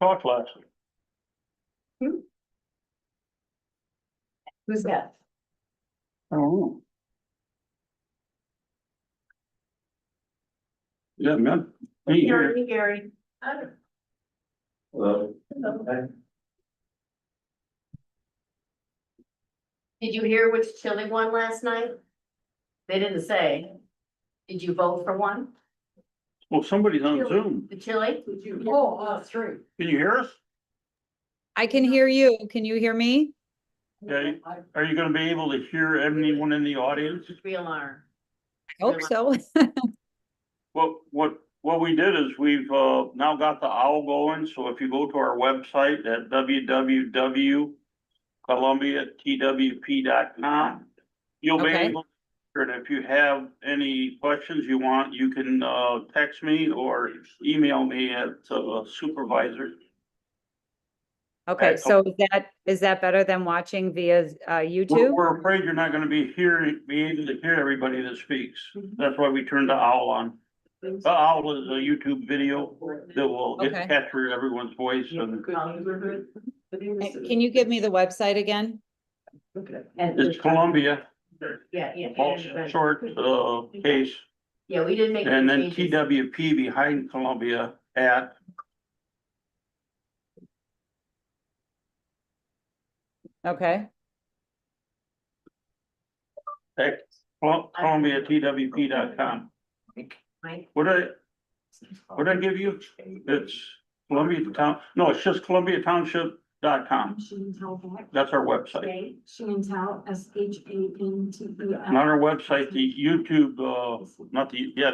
Talked last week. Who's that? I don't know. Yeah, man. Hey, here. Gary. Hello. Did you hear which chili won last night? They didn't say. Did you vote for one? Well, somebody's on Zoom. The chili? Three. Can you hear us? I can hear you. Can you hear me? Okay. Are you gonna be able to hear anyone in the audience? Real are. I hope so. What we did is we've now got the owl going, so if you go to our website at www.columbiatwp.com, you'll be Okay. able, and if you have any questions you want, you can text me or email me at supervisor. Okay, so is that better than watching via YouTube? We're afraid you're not gonna be able to hear everybody that speaks. That's why we turned the owl on. The owl is a YouTube video that will Okay. capture everyone's voice and Can you give me the website again? it's Columbia, Yeah. all short case, Yeah, we didn't make. and any then changes. TWP behind Columbia at. Okay, ColumbiaTWP.com. Mike? What did I give you? It's Columbia Town, no, it's just ColumbiaTownship.com. That's our website. Chantal, SHANTEL. On our website, the YouTube, the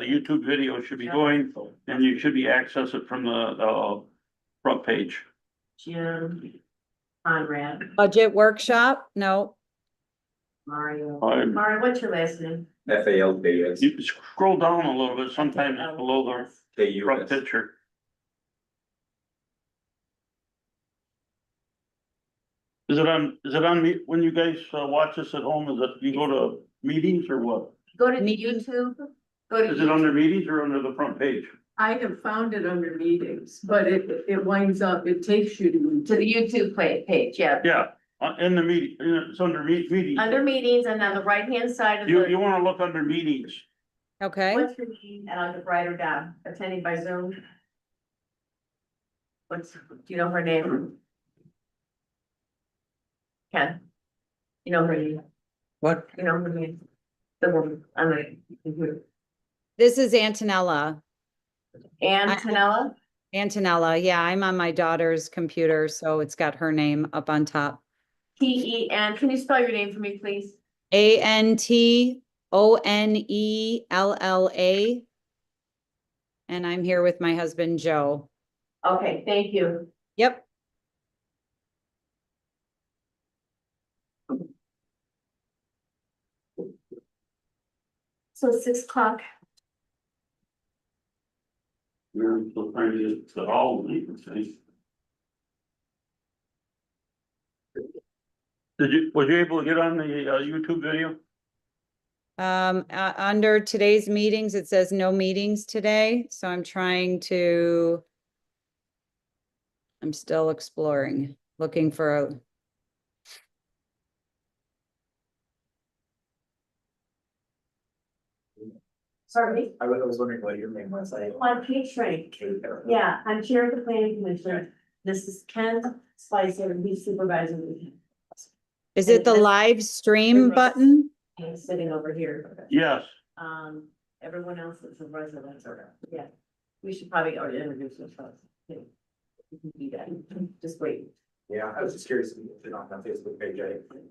YouTube video should be going, and you should be access it from the front page. Jim. Conrad. budget workshop? No, Mario. I'm- Mario, what's your last name? FALBS. You can scroll down a little bit, sometimes it's below the front KUS. picture. Is it on me, when you guys watch this at home, is it, you go to meetings or what? Go to Meeting. YouTube. Go to. Is it under meetings or under the front page? I have found it under meetings, but it winds up, it takes you To the YouTube page, yeah. Yeah, in the meeting, it's under meetings. Under meetings and on the right-hand side of You the, wanna look under meetings. okay, what's your name? And I'll just write her down, attending by Zoom. Do you know her name? Ken? You know her name? What? You know her name? The woman on the computer. this is Antonella. Antonella? Antonella, yeah, I'm on my daughter's computer, so it's got her name up on top. T-E-N, can you spell your name for me, please? Antonella. And I'm here with my husband, Joe. Okay, thank you. Yep, So 6 o'clock. We're still trying to get to all the meetings, eh? Was you able to get on the YouTube video? under today's meetings, it says no meetings today, so I'm still exploring, looking for a. Sorry. I was wondering what your name was. On page three. Yeah, I'm chair of the planning commission. This is Ken Spicer, and he's supervisor. Is it the live stream button? He's sitting over here. Yes. Everyone else is a resident or, yeah. We should probably already introduce ourselves. Yeah. We can do that. Just wait. Yeah, I was just curious if you're not on Facebook page.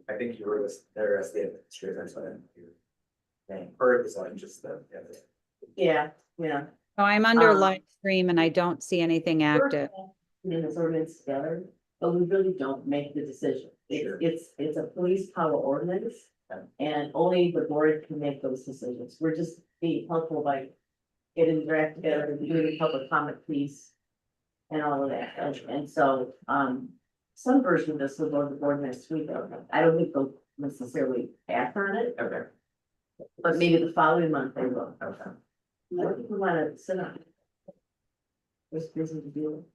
I think you were there as the administrator, so I didn't hear. Or it was like just the. Yeah, yeah. Oh, I'm under Um, live stream and I don't see anything active. In this ordinance together, but we really don't make the decision. Sure. It's a police power ordinance. And only the board can make those decisions. We're just being helpful by getting direct together and doing a public comment piece. And all of that, and so, some version of this will go to the board next week. I don't think they'll necessarily act on it, Okay. but maybe the following month they will. Okay. I think we wanna sit on it. There's busy to do.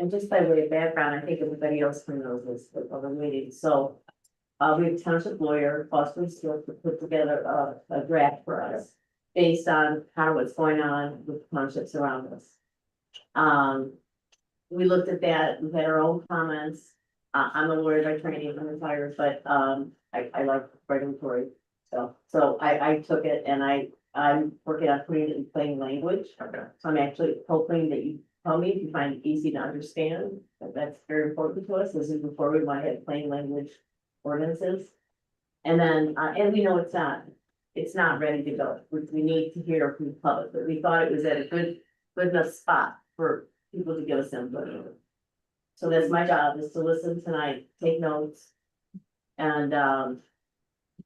And just by way of background, I think everybody else knows this, but other meetings, so. We have township lawyer, Boston Steel, to put together a draft for us. Based on kind of what's going on with townships around us. We looked at that, we had our own comments. I'm a lawyer by training, I'm retired, but, I like regulatory. So I took it and I'm working on putting it in plain language. Okay. So I'm actually hoping that you tell me if you find it easy to understand, that's very important to us, this is before we might have plain language ordinances. And then, and we know it's not ready to go, we need to hear from the public, but we thought it was at a good enough spot for people to give us input. So that's my job, is to listen tonight, take notes. And,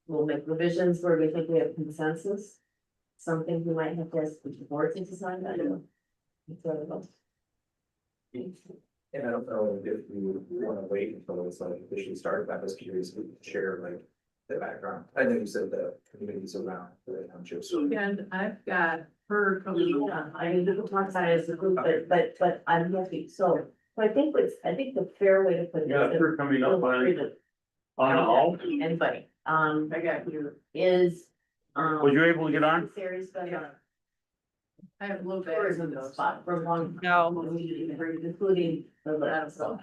we'll make revisions where we think we have consensus. Some things we might have to ask the board to decide, I don't know. And I don't know if you wanna wait until it's like officially started, I was curious if you could share like the background. I know you said the communities around the townships. And I've got her coming. Yeah, I mean, we can talk about it as a group, but I'm happy, so I think the fair way to put it. Yeah, they're coming up on all. Anybody, I got you. is, Was you able to get on? Series, but, I have low tourism battery. spot for long. No. Including the list, so.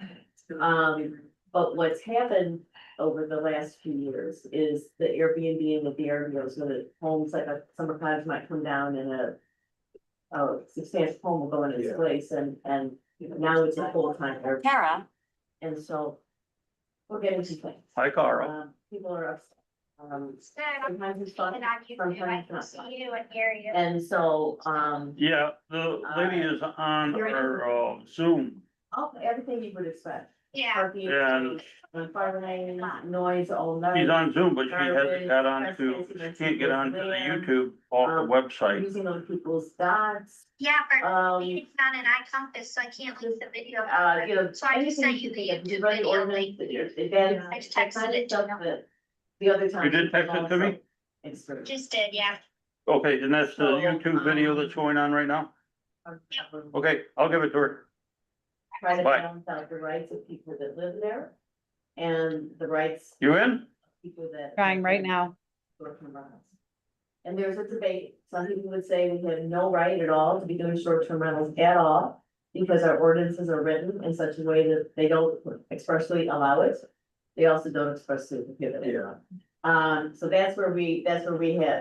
But what's happened over the last few years is the Airbnb and the VRBO, so that homes like a summer cottage might come down and a substantial home will go in its Yeah. place and now it's a full-time. Airbnb. Tara, And so we're getting complaints. Hi, Carl. People are upset. Sometimes it's fun, and on YouTube, I sometimes can not. see you and hear you. And so, Yeah, the lady is on her Zoom. everything you would expect. Yeah, Parking, And- fire lane, noise all night. She's on Zoom, but she hasn't got on to, she can't get onto the YouTube off the website. Using other people's dots, yeah, but um, meeting's not an iCompass, so I can't link the video. you know. So I just sent you anything the that you YouTube run video ordinance, link. that you're- events, I just that kind texted of it to stuff you. that The other time. You did text it to me? It's for. Just did, yeah. Okay, and that's the So, YouTube video that's going on right now? Okay, I'll give it to her. Try to Bye. balance out the rights of people that live there and the rights You in? of people that. Trying right now. Short-term rentals. And there's a debate, some people would say we have no right at all to be doing short-term rentals at all. Because our ordinances are written in such a way that they don't expressly allow it. They also don't expressly prohibit it. Yeah. So that's where we have,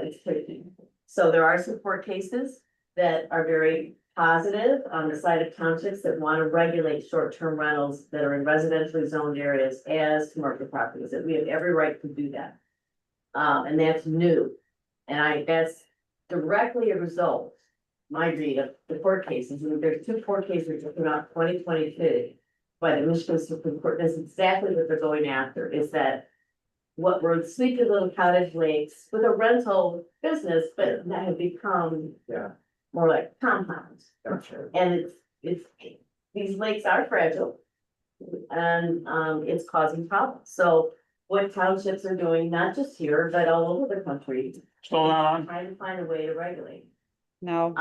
it's tricky. So there are some court cases that are very positive on the side of townships that want to regulate short-term rentals that are in residentially zoned areas as commercial properties, that we have every right to do that. And that's new. And that's directly a result, my read of the court cases. And there's 2 court cases that came out 2022 by the Michigan Supreme Court. That's exactly what they're going after, is that what were sleepy little cottage lakes with a rental business, but that have become Yeah. more like compounds. Gotcha. And these lakes are fragile. And, it's causing problems. So what townships are doing, not just here, but all over the country, Still not on? trying to find a way to regulate. No,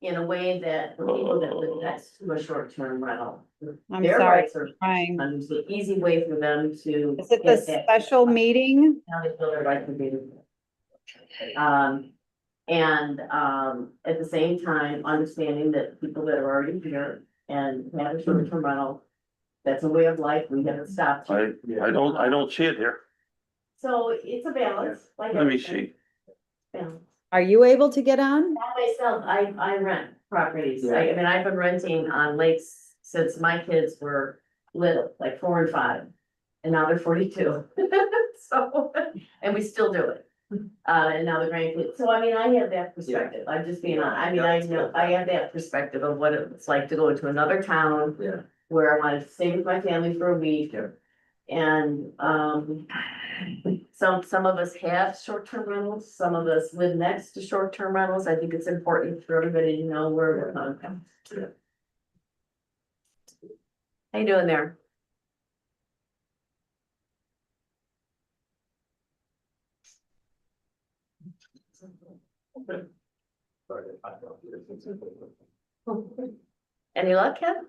In a way that the people that live next to a short-term rental. I'm their sorry, rights are, trying. and it's an easy way for them to. Is it the get that. special meeting? Now they feel their rights are being. At the same time, understanding that people that are already here and have a short-term rental. That's a way of life, we haven't stopped. I don't see it here. So it's a balance. like Let me everything. see. Balance. Are you able to get on? Not myself, I rent properties, Yeah. I mean, I've been renting on lakes since my kids were little, like 4 and 5. And now they're 42, so, and we still do it. And now the grandkids, so I mean, I have that perspective, I'm just being honest, I mean, I know, I have that perspective of what it's like to go to another town. Yeah. Where I wanted to stay with my family for a week. Yeah. And, some of us have short-term rentals, some of us live next to short-term rentals, I think it's important for everybody to know where we're coming from. Yeah. How you doing there? Any luck, Kevin?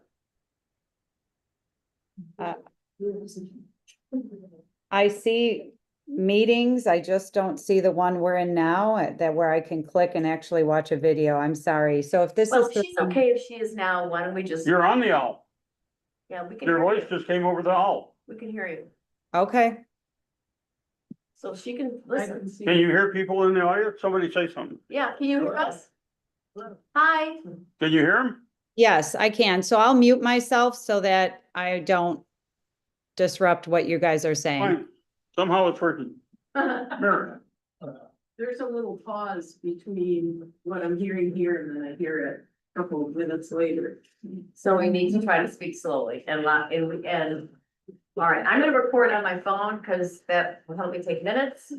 I see meetings, I just don't see the one we're in now, that where I can click and actually watch a video. I'm sorry. So if this Well, is. the she's okay if she is now, why don't we just, You're on the owl. yeah, we can Your hear voice you, just came over the owl. we can hear you, Okay, so she can I listen, can see. Can you hear people in the audience? Somebody say something. yeah, can you hear us? Hi, Can you hear them? yes, I can. So I'll mute myself so that I don't disrupt what you guys are saying. Fine. Somehow it's working. Mary. There's a little pause between what I'm hearing here and then I hear it a couple of minutes later. so we need to try to speak slowly and all right, I'm gonna record on my phone, cause that will help me take minutes.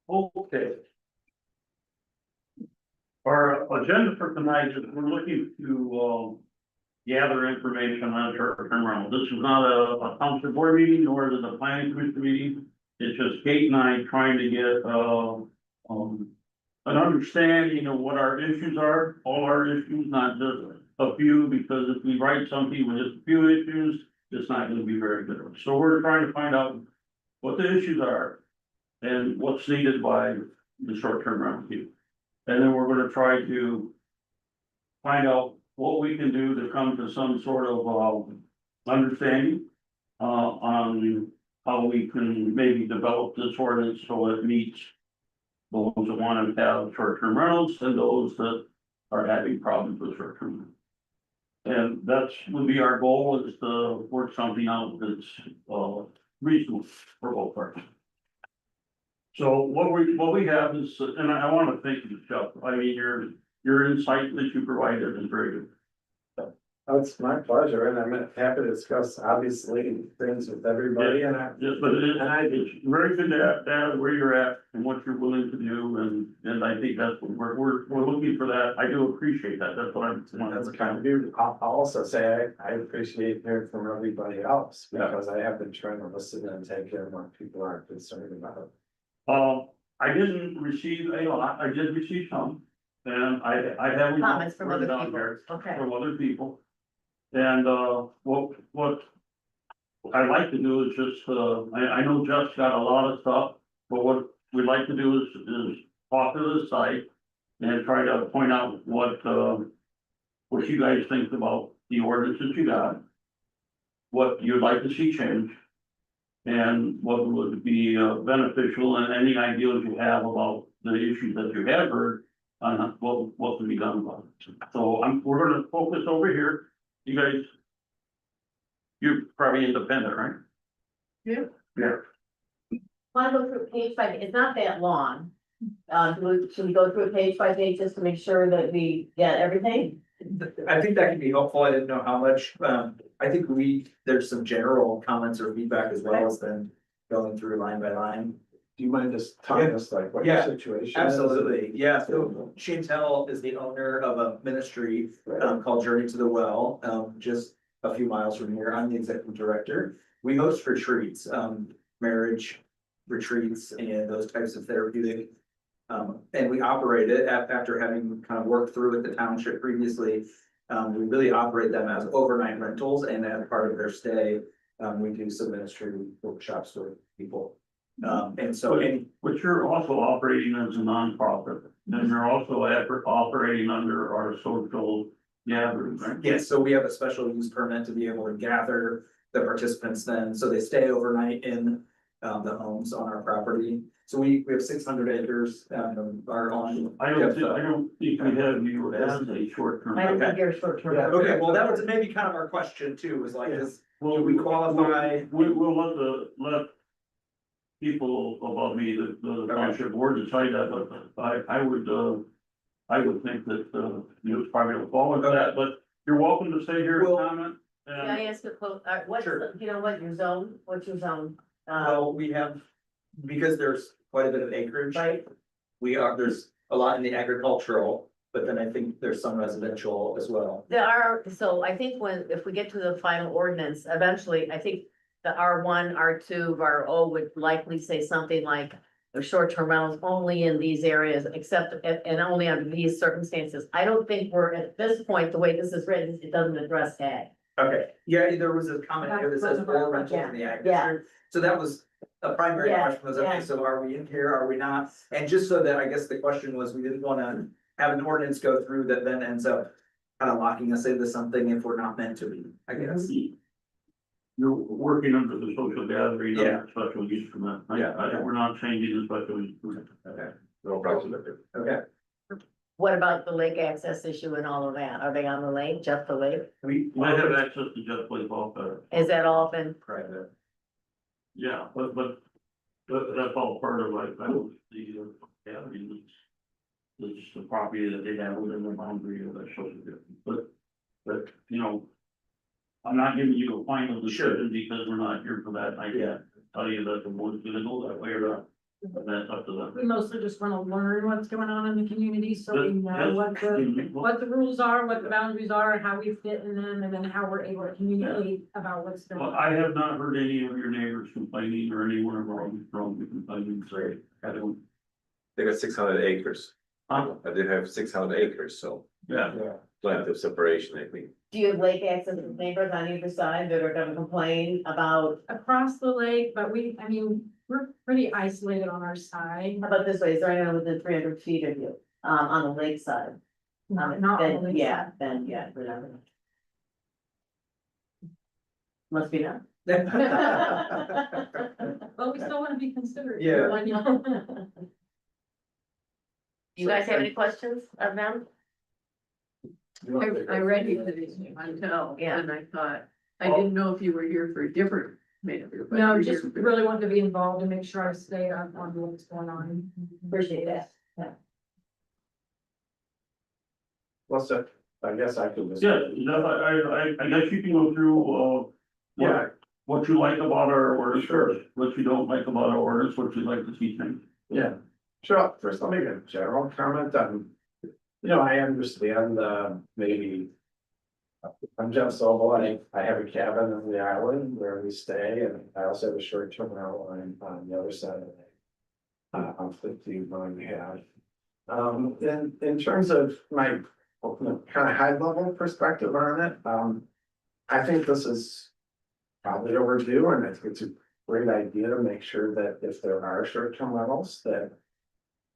Okay. Our agenda for tonight is we're looking to, gather information on short-term rental. This is not a township board meeting, nor is it a planning commission meeting. It's just Kate and I trying to get, an understanding of what our issues are, all our issues, not just a few, because if we write something with just a few issues, it's not gonna be very good. So we're trying to find out what the issues are and what's needed by the short-term rental people. And then we're gonna try to find out what we can do to come to some sort of, understanding, on how we can maybe develop this ordinance so it meets those that want to have short-term rentals and those that are having problems with short-term. And that's would be our goal, is to work something out that's, reasonable for both parties. So what we have is, and I want to thank you, Chuck. I mean, your insight that you provided is very good. It's my pleasure, and I'm happy to discuss obviously things with everybody, and I, Just, but it's very good to have where you're at and what you're willing to do, and I think that's what we're looking for that. I do appreciate that. That's what I'm. that's kind of you. I'll also say I appreciate hearing from everybody else, because I have been trying to listen and take care of what people are concerned about. I didn't receive a lot. I did receive some, and I have. Comments from written other down people. here Okay. From other people. And, what I'd like to do is just, I know Jeff's got a lot of stuff, but what we'd like to do is talk to the site and try to point out what you guys think about the ordinances you got, what you'd like to see change, and what would be beneficial, and any ideas you have about the issues that you have heard on what can be done about it. So we're gonna focus over here. You guys, you're probably independent, right? Yeah. Yeah. Wanna go through page by, it's not that long. Should we go through it page by page just to make sure that we get everything? I think that can be helpful. I didn't know how much, I think there's some general comments or feedback as well as then going through line by line. Do you mind just telling us like what your situation is? Absolutely, yeah, so Chantel is the owner of a ministry called Journey to the Well, just a few miles from here. I'm the executive director. We host retreats, marriage retreats and those types of therapeutic. And we operate it after having kind of worked through with the township previously. We really operate them as overnight rentals, and as part of their stay, we do some ministry workshops with people. And so But you're also operating as a nonprofit, and you're also operating under our social gathering, right? yes, so we have a special use permit to be able to gather the participants then, so they stay overnight in the homes on our property. So we have 600 acres, our own. I don't think we have you as a short-term. I don't think you're short term. Yeah. Okay, well, that was maybe kind of our question too, was like, Well, do we qualify? We'll let people above me, the township board decide that, but I would think that, you probably will fall into that, but you're welcome to stay here and Well- comment. Can I ask a quote, what's, Sure. you know what, your zone, what's your zone? Well, we have, because there's quite a bit of acreage, Right, there's a lot in the agricultural, but then I think there's some residential as well. so I think if we get to the final ordinance, eventually, I think the R1, R2, RO would likely say something like, or short-term rentals only in these areas, except, and only under these circumstances. I don't think we're, at this point, the way this is written, it doesn't address ag. Okay, yeah, there was a comment here that says for rental in the ag Yeah. district. So that was a primary Yeah, question was, yeah. okay, so are we in here, are we not? And just so that, I guess the question was, we didn't wanna have an ordinance go through that then ends up kind of locking us into something if we're not meant to be, I guess. You're working under the social gathering, Yeah. under special use permit. Yeah. We're not changing the special use permit. Okay, No problem. okay. What about the lake access issue and all of that? Are they on the lake, just the lake? We. I have access to Jeff Place all better. Is that all been, Private. Yeah, but that's all part of like, I don't see, yeah, I mean, it's the property that they have within the boundary of that social district, but, you know. I'm not giving you a final decision because we're not here for that, I can't tell you that the board's gonna go that way or not, but that's up to them. We mostly just wanna learn what's going on in the community, so we know Yes. what the rules are, what the boundaries are, how we fit in them, and then how we're able to communicate about what's going Well, on. I have not heard any of your neighbors complaining or anyone around from complaining, so I don't. They got 600 acres, Huh? they have 600 acres, so Yeah, plenty of separation, I think. do you have lake access with neighbors on either side that are gonna complain about, Across the lake, but I mean, we're pretty isolated on our side. how about this way, is there anyone within 300 feet of you, on the lake side? Not on the Then, lake yeah, side. then, yeah, we're not gonna. Must be done. But we still wanna be considerate. Yeah. When you- You guys have any questions of them? I read you this until, Yeah. and I thought, I didn't know if you were here for a different matter. but No, you're just here for- really wanted to be involved and make sure I stay on what's going on. Appreciate that. Well, so, I guess I could. yeah, I guess you can go through, Yeah. what you like about our ordinance, Sure. what you don't like about our ordinance, what you'd like to see changed. Yeah, sure. First, let me get a general comment on, I understand, maybe. I'm Jeff Sobel. I have a cabin on the island where we stay, and I also have a short-term rental on the other side of it. On 15 one we have. In terms of my kind of high-level perspective on it, I think this is probably overdue, and I think it's a great idea to make sure that if there are short-term rentals, that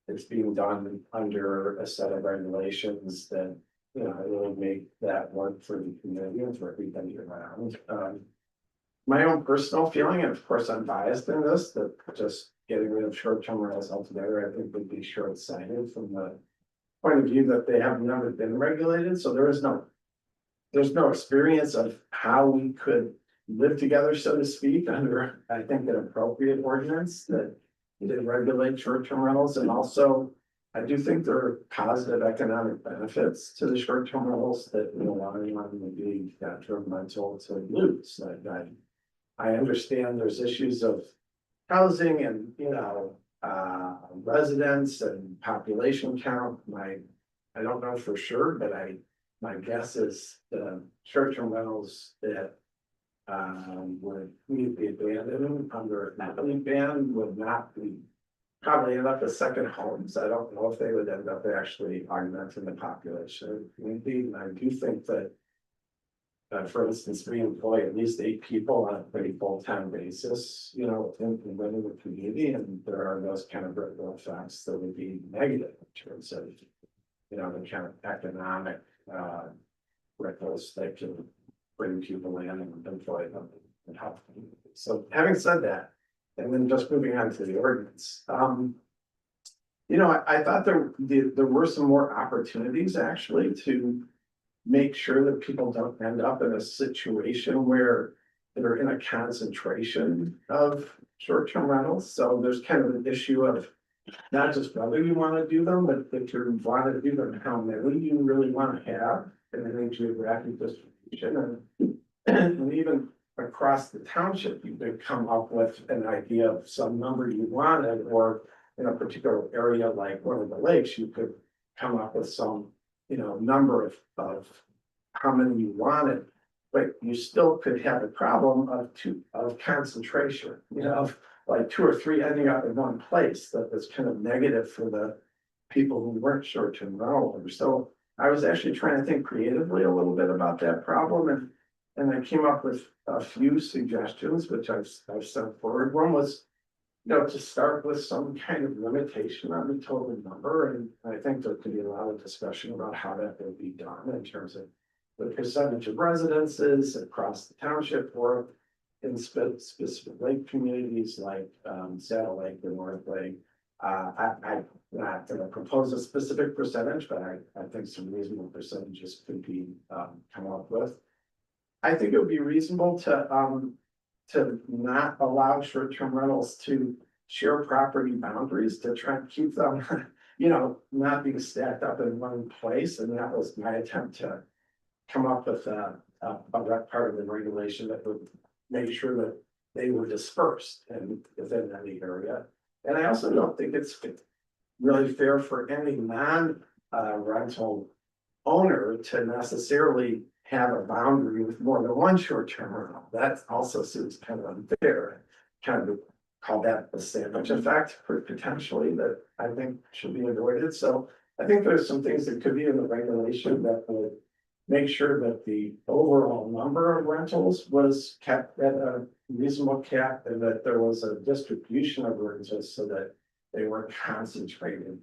it's being done under a set of regulations that, really make that work for the community and for everybody around. My own personal feeling, and of course I'm biased in this, that just getting rid of short-term rentals altogether, I think would be short-sighted from the point of view that they have never been regulated, so there's no experience of how we could live together, so to speak, under, I think, an appropriate ordinance that did regulate short-term rentals, and also I do think there are positive economic benefits to the short-term rentals that relying on would be detrimental to use. Like I understand there's issues of housing and, residents and population count. I don't know for sure, but my guess is the short-term rentals that would need to be abandoned under an economic ban would not be probably end up as second homes. I don't know if they would end up actually augmenting the population community. And I do think that, for instance, we employ at least 8 people on a pretty full-time basis, within the community, and there are those kind of ripple effects that would be negative in terms of, the kind of economic ripples that can bring people in and employ them and help them. So having said that, and then just moving on to the ordinance, I thought there were some more opportunities actually to make sure that people don't end up in a situation where they're in a concentration of short-term rentals. So there's kind of an issue of not just whether you want to do them, but if you want to do them, how many you really want to have in any geographic distribution, and even across the township, you could come up with an idea of some number you wanted, or in a particular area like one of the lakes, you could come up with some, number of how many you wanted. But you still could have a problem of concentration, of like 2 or 3 ending up in one place that was kind of negative for the people who weren't short-term rental owners. So I was actually trying to think creatively a little bit about that problem and I came up with a few suggestions, which I've sent forward. One was, to start with some kind of limitation on the total number, and I think there could be a lot of discussion about how that will be done in terms of the percentage of residences across the township or in specific lake communities like Saddle Lake or North Lake. I'm not gonna propose a specific percentage, but I think some reasonable percentages could be come up with. I think it would be reasonable to not allow short-term rentals to share property boundaries, to try and keep them, not being stacked up in one place. And that was my attempt to come up with a part of the regulation that would make sure that they were dispersed and within any area. And I also don't think it's really fair for any non-rental owner to necessarily have a boundary with more than one short-term rental. That also seems kind of unfair, kind of call that the sandwich effect for potentially that I think should be avoided. So I think there's some things that could be in the regulation that would make sure that the overall number of rentals was kept at a reasonable cap and that there was a distribution of rentals so that they weren't concentrated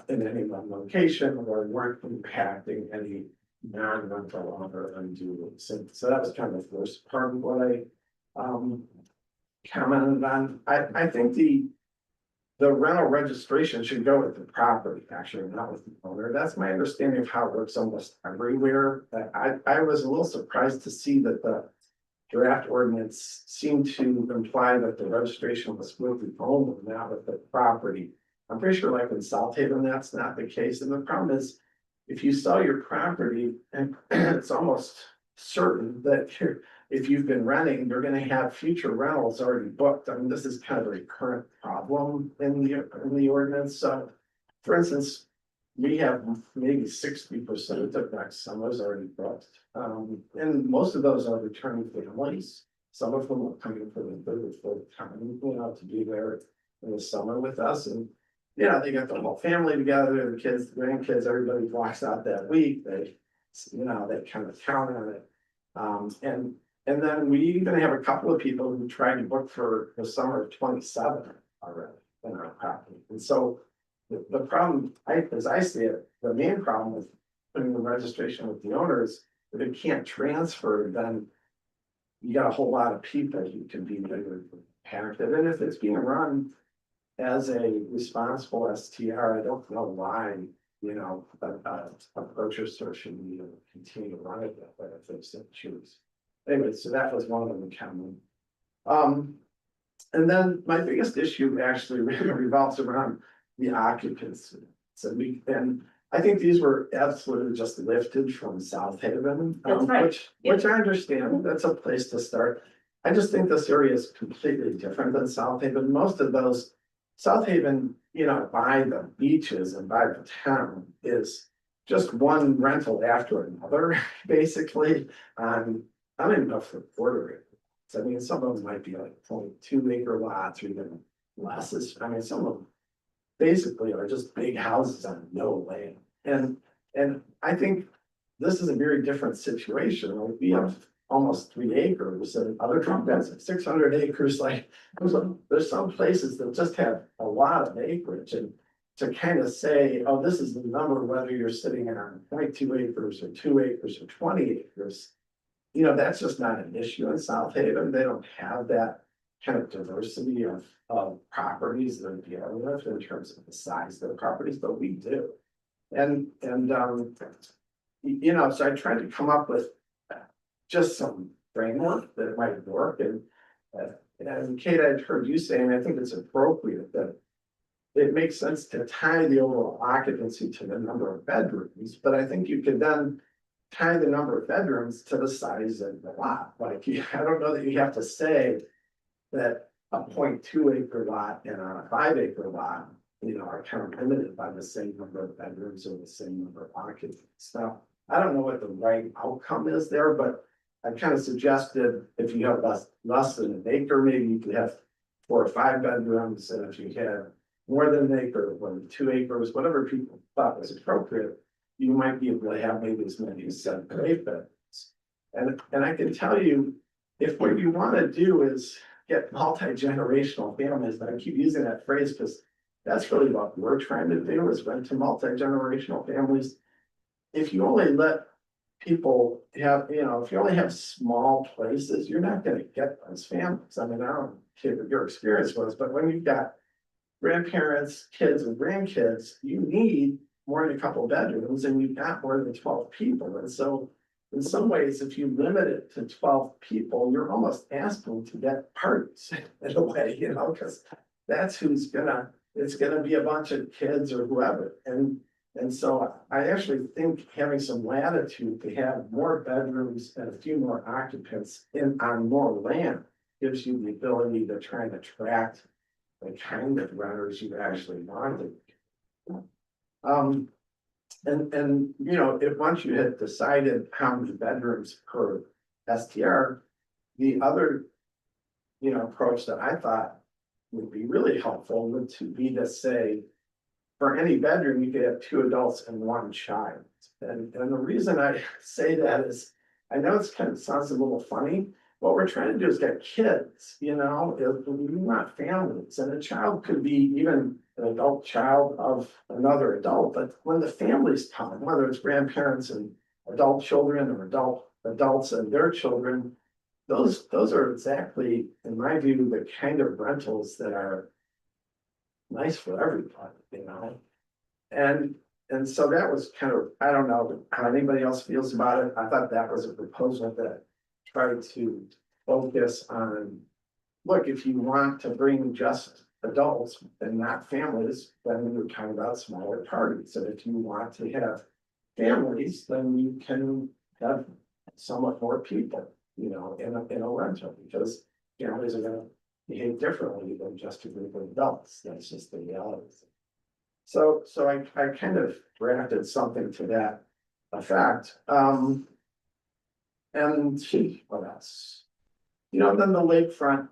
in any one location or weren't impacting any non-rental owner unduly. So that was kind of the first part of what I commented on. I think the rental registration should go with the property, actually, not with the owner. That's my understanding of how it works almost everywhere. I was a little surprised to see that the draft ordinance seemed to imply that the registration was with the owner, not with the property. I'm pretty sure like in South Haven, that's not the case. And the problem is, if you sell your property, and it's almost certain that if you've been renting, you're gonna have future rentals already booked. I mean, this is kind of a recurrent problem in the ordinance. So, for instance, we have maybe 60% of next summer's already booked. And most of those are returning families. Some of them are coming for the third or fourth time, to be there in the summer with us. And they got the whole family together, the kids, the grandkids, everybody walks out that week. They kind of count on it. And then we even have a couple of people who tried to book for the summer of 27 already in our property. And so the problem, as I see it, the main problem with putting the registration with the owners, if it can't transfer, then you got a whole lot of people who can be impacted. And if it's being run as a responsible STR, I don't know why, a purchaser should be able to continue to run it that way if they so choose. Anyway, so that was one of the comment. And then my biggest issue actually really revolves around the occupancy. And I think these were absolutely just lifted from South Haven, That's right. which I understand, that's a place to start. I just think this area is completely different than South Haven. Most of those, South Haven, by the beaches and by the town is just one rental after another, basically. I don't even know if they're quarter acres. I mean, some of them might be like 0.2 acre lots or even less. I mean, some of them basically are just big houses on no land. And I think this is a very different situation. Like we have almost 3 acres and other companies have 600 acres. Like there's some places that just have a lot of acreage, and to kind of say, oh, this is the number, whether you're sitting on 0.2 acres or 2 acres or 20 acres, that's just not an issue in South Haven. They don't have that kind of diversity of properties that are dealing with in terms of the size of the properties, but we do. And so I tried to come up with just some framework that might work. And Kate, I'd heard you saying, I think it's appropriate that it makes sense to tie the overall occupancy to the number of bedrooms, but I think you could then tie the number of bedrooms to the size of the lot. Like, I don't know that you have to say that a 0.2 acre lot and a 5 acre lot, are kind of limited by the same number of bedrooms or the same number of occupants. Now, I don't know what the right outcome is there, but I kind of suggested if you have less than an acre, maybe you could have 4 or 5 bedrooms, and if you had more than an acre, 2 acres, whatever people thought was appropriate, you might be able to have maybe as many as 7 or 8 bedrooms. And I can tell you, if what you wanna do is get multi-generational families, and I keep using that phrase because that's really what we're trying to do, is rent to multi-generational families. If you only let people have, if you only have small places, you're not gonna get those families. I mean, I don't care what your experience was, but when you've got grandparents, kids and grandkids, you need more than a couple of bedrooms and you've got more than 12 people. And so in some ways, if you limit it to 12 people, you're almost asking to get parties in a way, because that's it's gonna be a bunch of kids or whoever. And so I actually think having some latitude to have more bedrooms and a few more occupants on more land gives you the ability to try and attract the kind of renters you actually wanted. And if once you had decided how many bedrooms per STR, the other, approach that I thought would be really helpful would to be to say, for any bedroom, you could have 2 adults and 1 child. And the reason I say that is, I know it's kind of sounds a little funny. What we're trying to do is get kids, we want families, and a child could be even an adult child of another adult, but when the families come, whether it's grandparents and adult children or adults and their children, those are exactly, in my view, the kind of rentals that are nice for everybody. And so that was kind of, I don't know how anybody else feels about it. I thought that was a proposal that tried to focus on, look, if you want to bring just adults and not families, then we're talking about smaller parties. And if you want to have families, then you can have somewhat more people, in a rental, because families are gonna behave differently than just a group of adults. That's just the reality. So I kind of drafted something to that effect. And what else? Then the lakefront,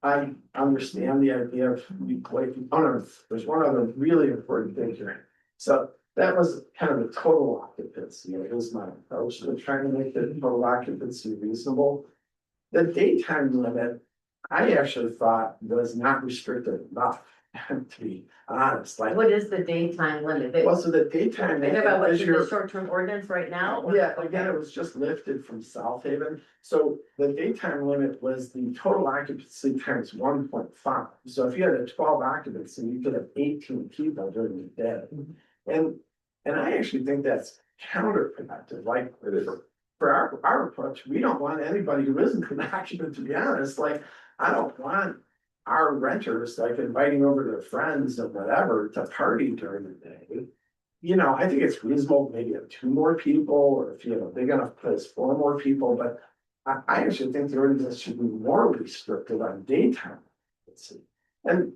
I understand the idea of there's one other really important thing here. So that was kind of the total occupancy. It was my approach to trying to make the total occupancy reasonable. The daytime limit, I actually thought was not restricted enough, to be honest, like. What is the daytime limit? Well, so the daytime. Think about what's is in your- the short-term ordinance right now? or- Yeah, again, it was just lifted from South Haven, so the daytime limit was the total occupancy times 1.5. So if you had a 12 occupancy, you could have 18 people during the day. And I actually think that's counterproductive, like. It is. For our approach, we don't want anybody who isn't an occupant, to be honest, like, I don't want our renters, like, inviting over their friends or whatever to party during the day. I think it's reasonable, maybe have 2 more people, or if you have a big enough place, 4 more people, but I actually think the ordinance should be more restricted on daytime. And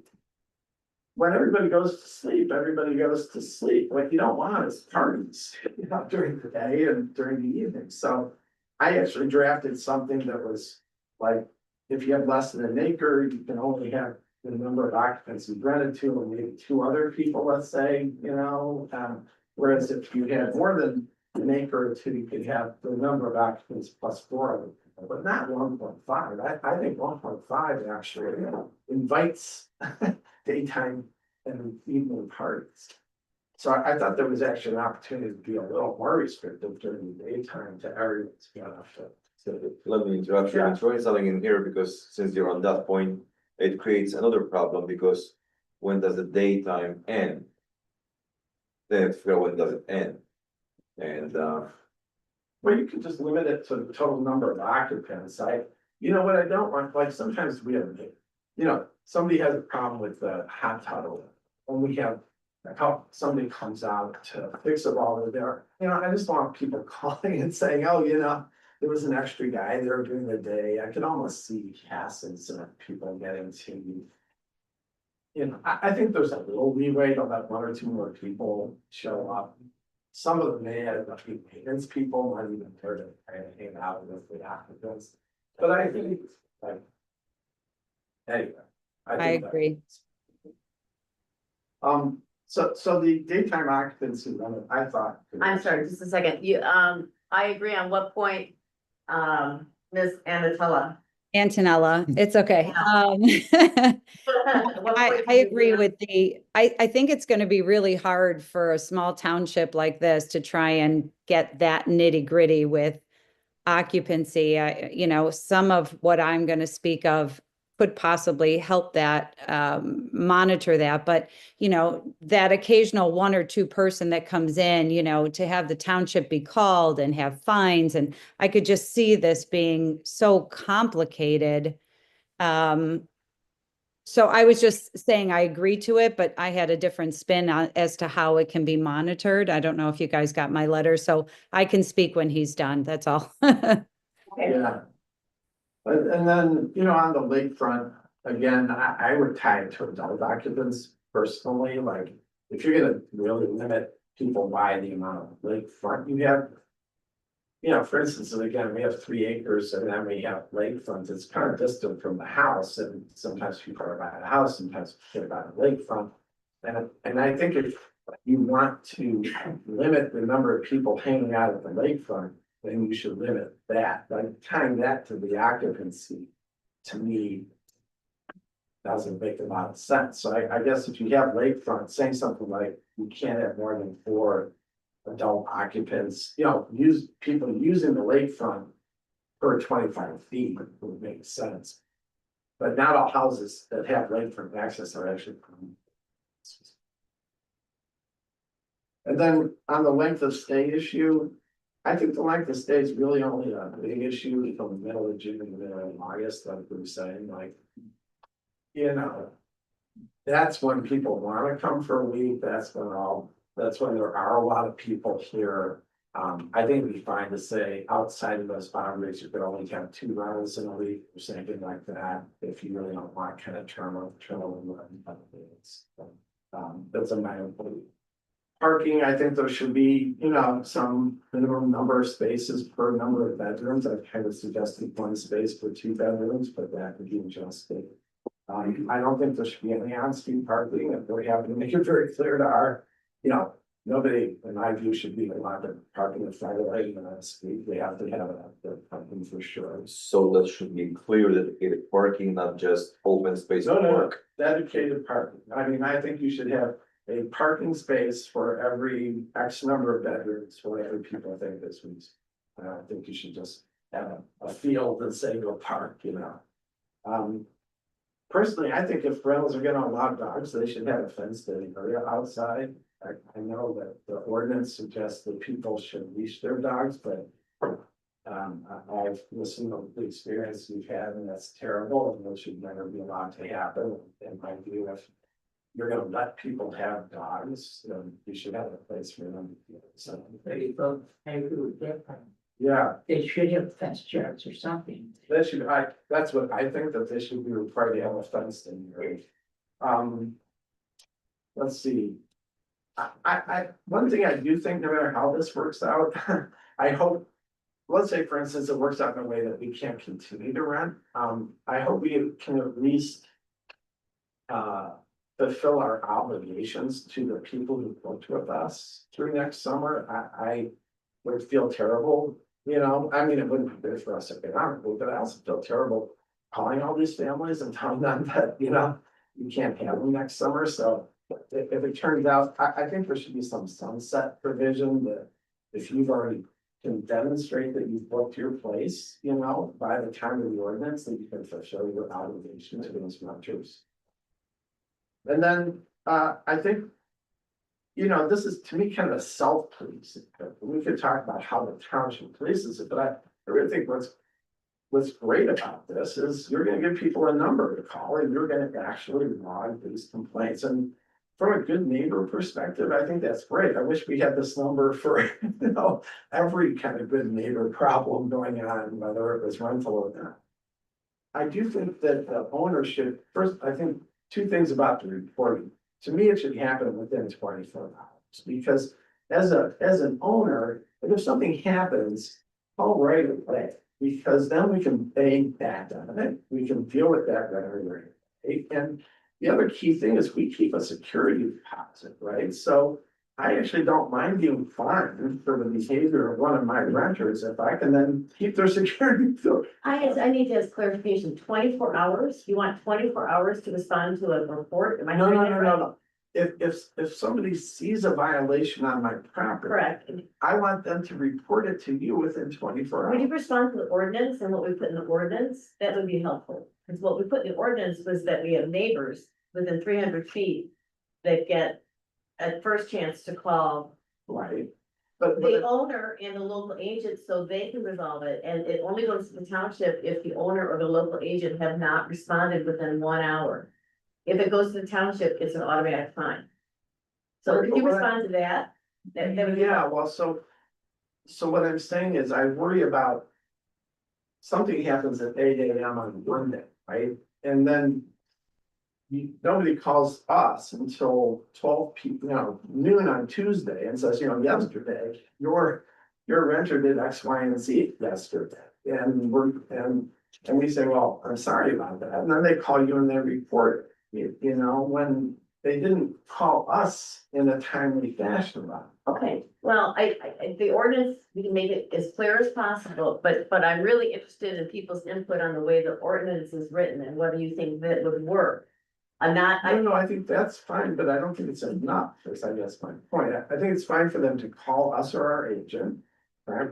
when everybody goes to sleep, everybody goes to sleep. What you don't want is parties, during the day and during the evening. So I actually drafted something that was like, if you have less than an acre, you can only have the number of occupants you rented to, and maybe 2 other people, let's say, whereas if you had more than an acre or 2, you could have the number of occupants plus 4 other people, but not 1.5. I think 1.5 actually invites daytime and evening parties. So I thought there was actually an opportunity to be a little more restrictive during the daytime to everyone's benefit. Let me interrupt you, Yeah. I'm throwing something in here because since you're on that point, it creates another problem because when does the daytime end? Then it's when does it end? And Well, you could just limit it to the total number of occupants. What I don't want, like, sometimes we have, somebody has a problem with the hot tub. When we have, somebody comes out to fix it while they're there, I just want people calling and saying, oh, there was an extra guy there during the day. I could almost see passes of people getting to. I think there's a little leeway to let 1 or 2 more people show up. Some of them may have a few maintenance people, not even there to kind of hang out with the occupants. But I think, like, Anyway. I think that- agree. So the daytime occupancy limit, I thought. I'm sorry, just a second. You, I agree on what point, Ms. Anatella. Antonella, it's okay. I agree with I think it's gonna be really hard for a small township like this to try and get that nitty gritty with occupancy. You know, some of what I'm gonna speak of could possibly help that, monitor that, but you know, that occasional one or two person that comes in, you know, to have the township be called and have fines, and I could just see this being so complicated. So I was just saying I agree to it, but I had a different spin on as to how it can be monitored. I don't know if you guys got my letter, so I can speak when he's done. That's all. Yeah. But, and then, you know, on the lakefront, again, I would tie it to adult occupants personally, like, if you're gonna really limit people by the amount of lakefront you have. You know, for instance, again, we have 3 acres and then we have lakefront, it's kind of distant from the house, and sometimes people are by the house, sometimes people are by the lakefront. And I think if you want to limit the number of people hanging out at the lakefront, then you should limit that, like tying that to the occupancy, to me. Doesn't make a lot of sense, so I guess if you have lakefront, saying something like, you can't have more than 4 adult occupants, you know, people using the lakefront per 25 feet would make sense. But not all houses that have lakefront access are actually. And then on the length of stay issue, I think the length of stay is really only a big issue from the middle of June to the middle of August, like we were saying, like. You know. That's when people wanna come for a week, that's when there are a lot of people here. I think it'd be fine to say outside of those boundaries, you could only have 2 rentals in a week or something like that. If you really don't want kind of turnover. That's a minor point. Parking, I think there should be, you know, some minimum number of spaces per number of bedrooms. I've kind of suggested 1 space for 2 bedrooms, but that could be adjusted. I don't think there should be any on-street parking, if we have to make it very clear to our, you know, nobody, in my view, should be allowed to park in the front of the on the street. We have to have the parking for sure. So that should be clear, dedicated parking, not just open space. No, to no, park. dedicated parking. I mean, I think you should have a parking space for every X number of bedrooms, whatever people think this means. I don't think you should just have a field and say go park, you know. Personally, I think if rentals are gonna allow dogs, they should have a fenced in area outside. I know that the ordinance suggests that people should leash their dogs, but. I've listened to the experience you've had, and that's terrible, and it should never be allowed to happen, in my view. If you're gonna let people have dogs, then you should have a place for them. So, yeah, They should have fence yards or something. that's what I think, that they should be required to have a fenced in area. Let's see. One thing I do think, no matter how this works out, I hope. Let's say, for instance, it works out in a way that we can't continue to rent. I hope we can at least. Fulfill our obligations to the people who booked with us through next summer. I would feel terrible, you know, I mean, it wouldn't be good for us economically, but I also feel terrible. Calling all these families and telling them that, you know, you can't have them next summer, so. If it turns out, I think there should be some sunset provision that if you've already can demonstrate that you've booked your place, you know, by the time of the ordinance, that you can fulfill your obligation to those renters. And then, I think. You know, this is to me kind of a self-policing. We could talk about how the township polices it, but I really think what's great about this is you're gonna give people a number to call and you're gonna actually log these complaints. And from a good neighbor perspective, I think that's great. I wish we had this number for, you know, every kind of good neighbor problem going on, whether it was rental or not. I do think that the ownership, first, I think 2 things about the reporting. To me, it should happen within 24 hours, because as an owner, if something happens, call right away. Because then we can pay that on it, we can deal with that right away. And the other key thing is we keep a security deposit, right? So I actually don't mind being fined for the behavior of one of my renters if I can then keep their security. So I need to ask clarification, 24 hours? You want 24 hours to respond to a report? Am I no, hearing no, that no, right? no, no. If somebody sees a violation on my property, Correct. I want them to report it to you within 24 Would you hours. respond to the ordinance and what we put in the ordinance? That would be helpful. Because what we put in the ordinance was that we have neighbors within 300 feet that get a first chance to call Right? But, the owner and the local agent so they can resolve it. And it only goes to the township if the owner or the local agent have not responded within 1 hour. If it goes to the township, it's an automatic fine. So Right, could you but what I- respond to that? That would be yeah, well, so what I'm saying is I worry about. Something happens at 8 a.m. on Monday, right? And then. Nobody calls us until 12 p.m., noon on Tuesday and says, yesterday, your renter did X, Y, and Z yesterday. And we say, well, I'm sorry about that. And then they call you and they report, when they didn't call us in a timely fashion about it. Okay, well, the ordinance, we can make it as clear as possible, but I'm really interested in people's input on the way the ordinance is written and whether you think that would work. I'm not, No, I think that's fine, but I don't think it's enough, is I guess my point. I think it's fine for them to call us or our agent, right?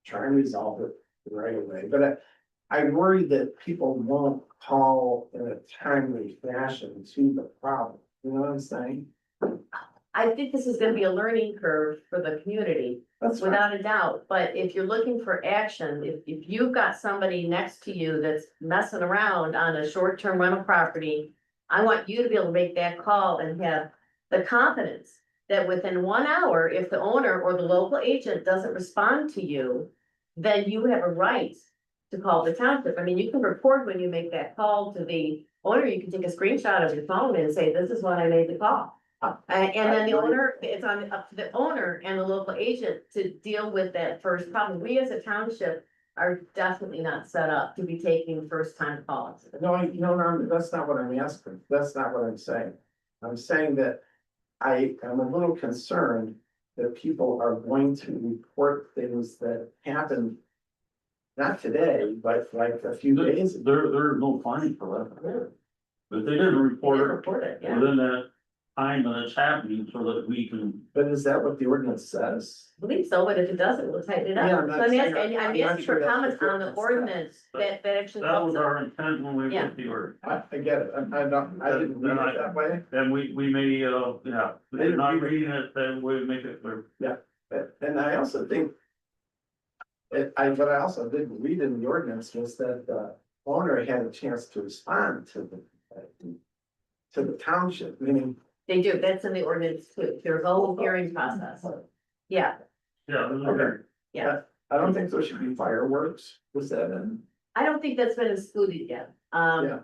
Try and resolve it right away, but I worry that people won't call in a timely fashion to the problem, you know what I'm saying? I think this is gonna be a learning curve for the community, That's fine. without a doubt, but if you're looking for action, if you've got somebody next to you that's messing around on a short-term rental property, I want you to be able to make that call and have the confidence that within 1 hour, if the owner or the local agent doesn't respond to you, then you have a right to call the township. I mean, you can record when you make that call to the owner, you can take a screenshot of your phone and say, this is when I made the call. And then the owner, it's up to the owner and the local agent to deal with that first problem. We as a township are definitely not set up to be taking first time calls. No, that's not what I'm asking. That's not what I'm saying. I'm saying that I am a little concerned that people are going to report things that happened. Not today, but like a few days ago. There's no fine for that. But they didn't report it Report it, yeah. within that time that it's happening so that we can. But is that what the ordinance says? I believe so, but if it doesn't, we'll tighten it up. Yeah, I'm So not I'm saying- asking, I'm I'm not asking sure for that's comments what on the the ordinance ordinance that actually That helps was us. our intent when we Yeah. put the order. I get it. I didn't read it that way. And we may, yeah, if I you're didn't not read it. reading it, then we'll make it clear. And I also think. What I also didn't read in the ordinance was that the owner had a chance to respond to the township, meaning. They do, that's in the ordinance too. There's a whole hearing process. Yeah, Yeah. this is Okay. great. yeah. I don't think there should be fireworks, was that in? I don't think that's been excluded yet. Yeah.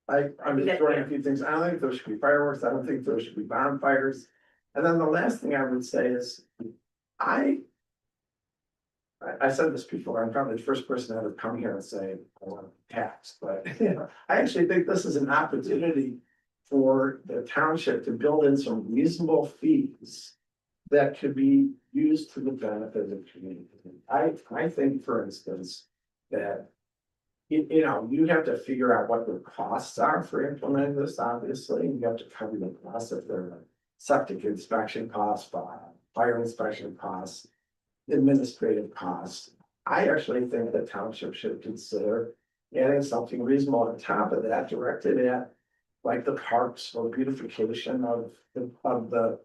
I'm just that's throwing a fair. few things, I don't think there should be fireworks, I don't think there should be bonfires. And then the last thing I would say is, I said this before, I'm probably the first person that would come here and say, I want tax, but, I actually think this is an opportunity for the township to build in some reasonable fees that could be used to the benefit of the community. I think, for instance, that you have to figure out what the costs are for implementing this, obviously, you have to cover the costs of their septic inspection costs, fire inspection costs, administrative costs. I actually think the township should consider adding something reasonable on top of that, directed at like the parks or beautification of the the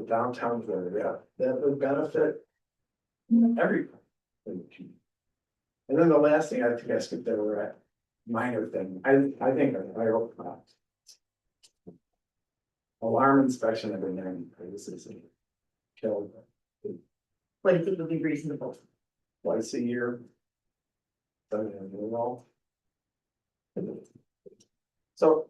downtown area that would benefit everyone. And then the last thing I think I skipped over at minor thing, I think I hope not. Alarm inspection every 90 days is killed What do you think would be reasonable? twice a year. So.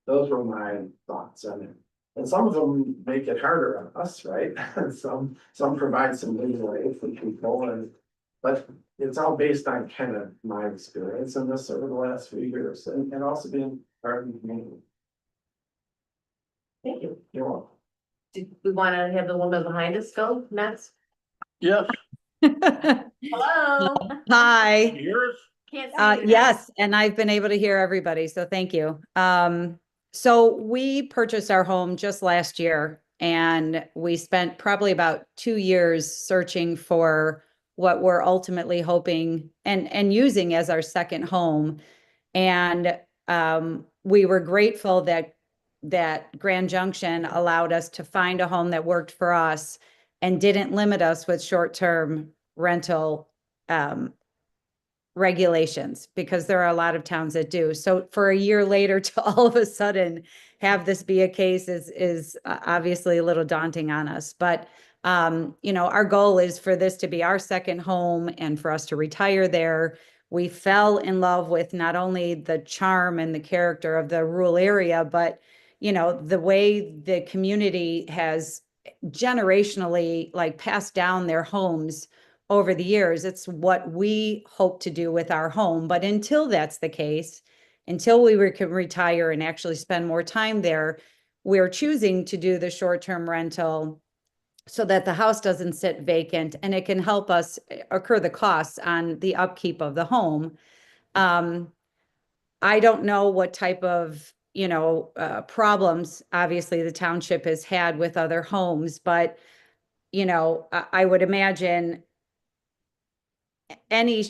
Those were my thoughts on it. And some of them make it harder on us, right? Some provide some leeway for people but it's all based on kind of my experience in this over the last few years and also being part of the community. Thank you. You're welcome. Do we want to have the woman behind us go next? Yes, Hello? Hi. yours? Can't see you now. Yes, and I've been able to hear everybody, so thank you. So we purchased our home just last year and we spent probably about 2 years searching for what we're ultimately hoping and using as our second home. And we were grateful that Grand Junction allowed us to find a home that worked for us and didn't limit us with short-term rental regulations, because there are a lot of towns that do. So for a year later to all of a sudden have this be a case is obviously a little daunting on us. But you know, our goal is for this to be our second home and for us to retire there. We fell in love with not only the charm and the character of the rural area, but you know, the way the community has generationally like passed down their homes over the years. It's what we hope to do with our home. But until that's the case, until we can retire and actually spend more time there, we're choosing to do the short-term rental so that the house doesn't sit vacant and it can help us incur the costs on the upkeep of the home. I don't know what type of, you know, problems obviously the township has had with other homes, but you know, I would imagine any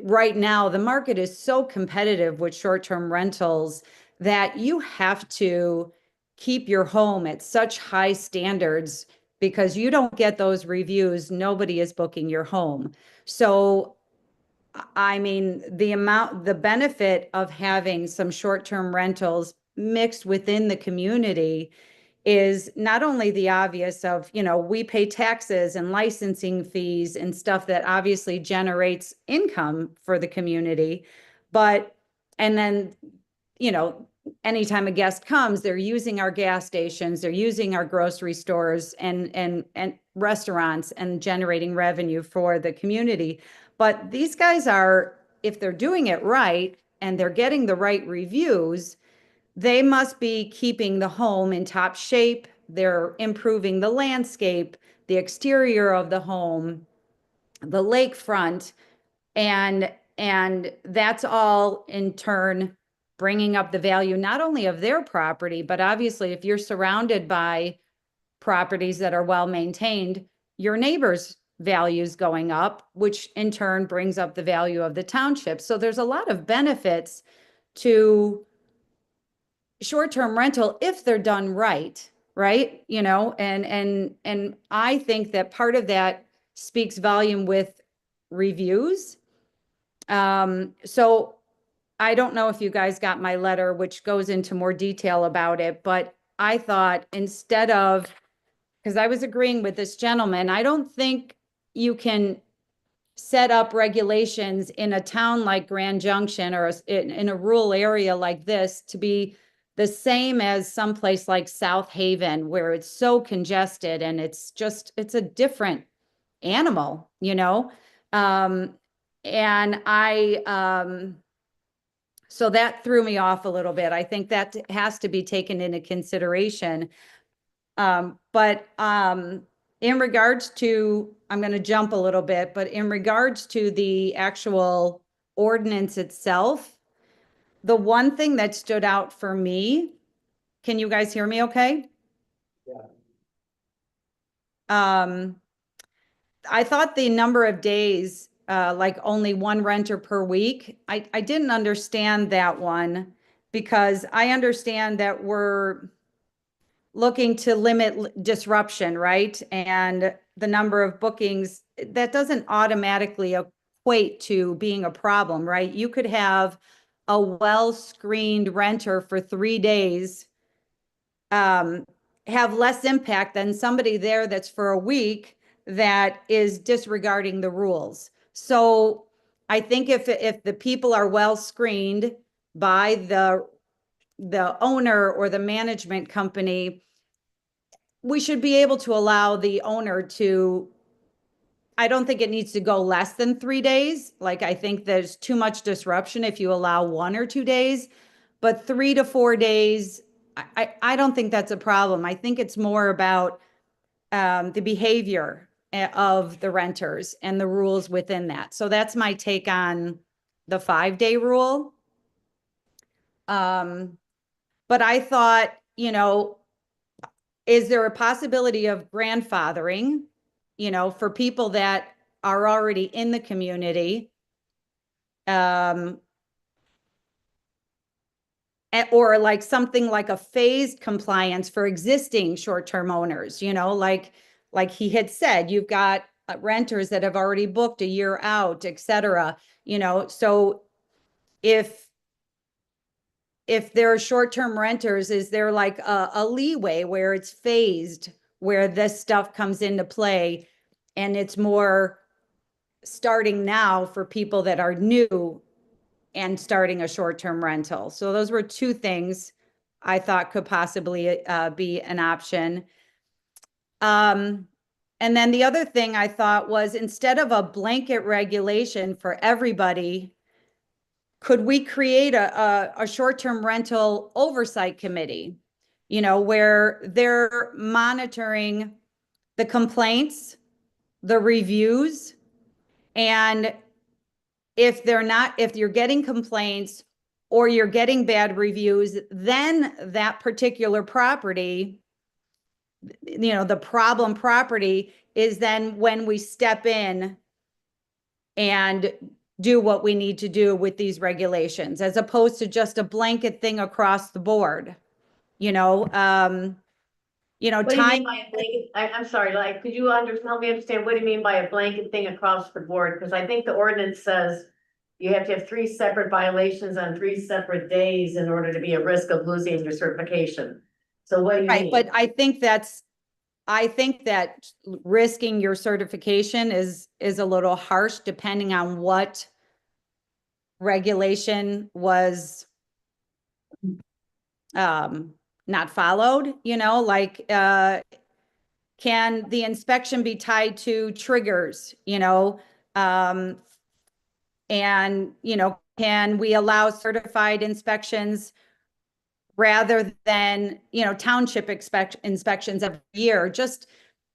right now, the market is so competitive with short-term rentals that you have to keep your home at such high standards because you don't get those reviews, nobody is booking your home. So, I mean, the benefit of having some short-term rentals mixed within the community is not only the obvious of, you know, we pay taxes and licensing fees and stuff that obviously generates income for the community, but, and then, you know, anytime a guest comes, they're using our gas stations, they're using our grocery stores and restaurants and generating revenue for the community. But these guys are, if they're doing it right and they're getting the right reviews, they must be keeping the home in top shape. They're improving the landscape, the exterior of the home, the lakefront, and that's all in turn bringing up the value not only of their property, but obviously if you're surrounded by properties that are well maintained, your neighbors' values going up, which in turn brings up the value of the township. So there's a lot of benefits to short-term rental if they're done right, you know, and I think that part of that speaks volume with reviews. So I don't know if you guys got my letter, which goes into more detail about it, but I thought instead of, because I was agreeing with this gentleman, I don't think you can set up regulations in a town like Grand Junction or in a rural area like this to be the same as someplace like South Haven, where it's so congested and it's a different animal, you know? And so that threw me off a little bit. I think that has to be taken into consideration. But in regards to, I'm going to jump a little bit, but in regards to the actual ordinance itself, the one thing that stood out for me, can you guys hear me okay? Yeah. I thought the number of days, like only one renter per week, I didn't understand that one because I understand that we're looking to limit disruption, right? And the number of bookings, that doesn't automatically equate to being a problem, right? You could have a well-screened renter for 3 days have less impact than somebody there that's for a week that is disregarding the rules. So I think if the people are well screened by the the owner or the management company, we should be able to allow the owner to, I don't think it needs to go less than 3 days. Like, I think there's too much disruption if you allow 1 or 2 days, but 3 to 4 days, I don't think that's a problem. I think it's more about the behavior of the renters and the rules within that. So that's my take on the 5-day rule. But I thought, you know, is there a possibility of grandfathering, you know, for people that are already in the community? Or like something like a phased compliance for existing short-term owners, you know, like he had said, you've got renters that have already booked a year out, et cetera, you know, so if there are short-term renters, is there like a leeway where it's phased, where this stuff comes into play and it's more starting now for people that are new and starting a short-term rental? So those were 2 things I thought could possibly be an option. And then the other thing I thought was, instead of a blanket regulation for everybody, could we create a short-term rental oversight committee, you know, where they're monitoring the complaints, the reviews, and if you're getting complaints or you're getting bad reviews, then that particular property, you know, the problem property is then when we step in and do what we need to do with these regulations, as opposed to just a blanket thing across the board, you know, What do you mean by a blanket? I'm sorry, like, could you help me understand, what do you mean by a blanket thing across the board? Because I think the ordinance says you have to have 3 separate violations on 3 separate days in order to be at risk of losing your certification. So what do you right, mean? but I think that risking your certification is a little harsh, depending on what regulation was not followed, you know, like, can the inspection be tied to triggers, you know? And, you know, can we allow certified inspections rather than, you know, township inspections every year? Just,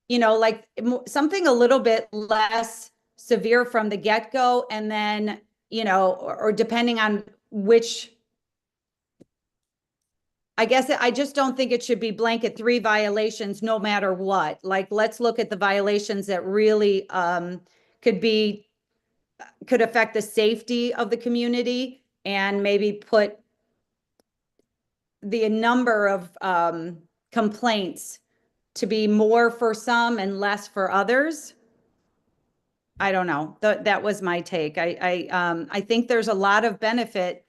you know, like something a little bit less severe from the get-go, and then, you know, or depending on which, I guess I just don't think it should be blanket 3 violations no matter what. Like, let's look at the violations that really could affect the safety of the community, and maybe put the number of complaints to be more for some and less for others. I don't know. That was my take. I think there's a lot of benefit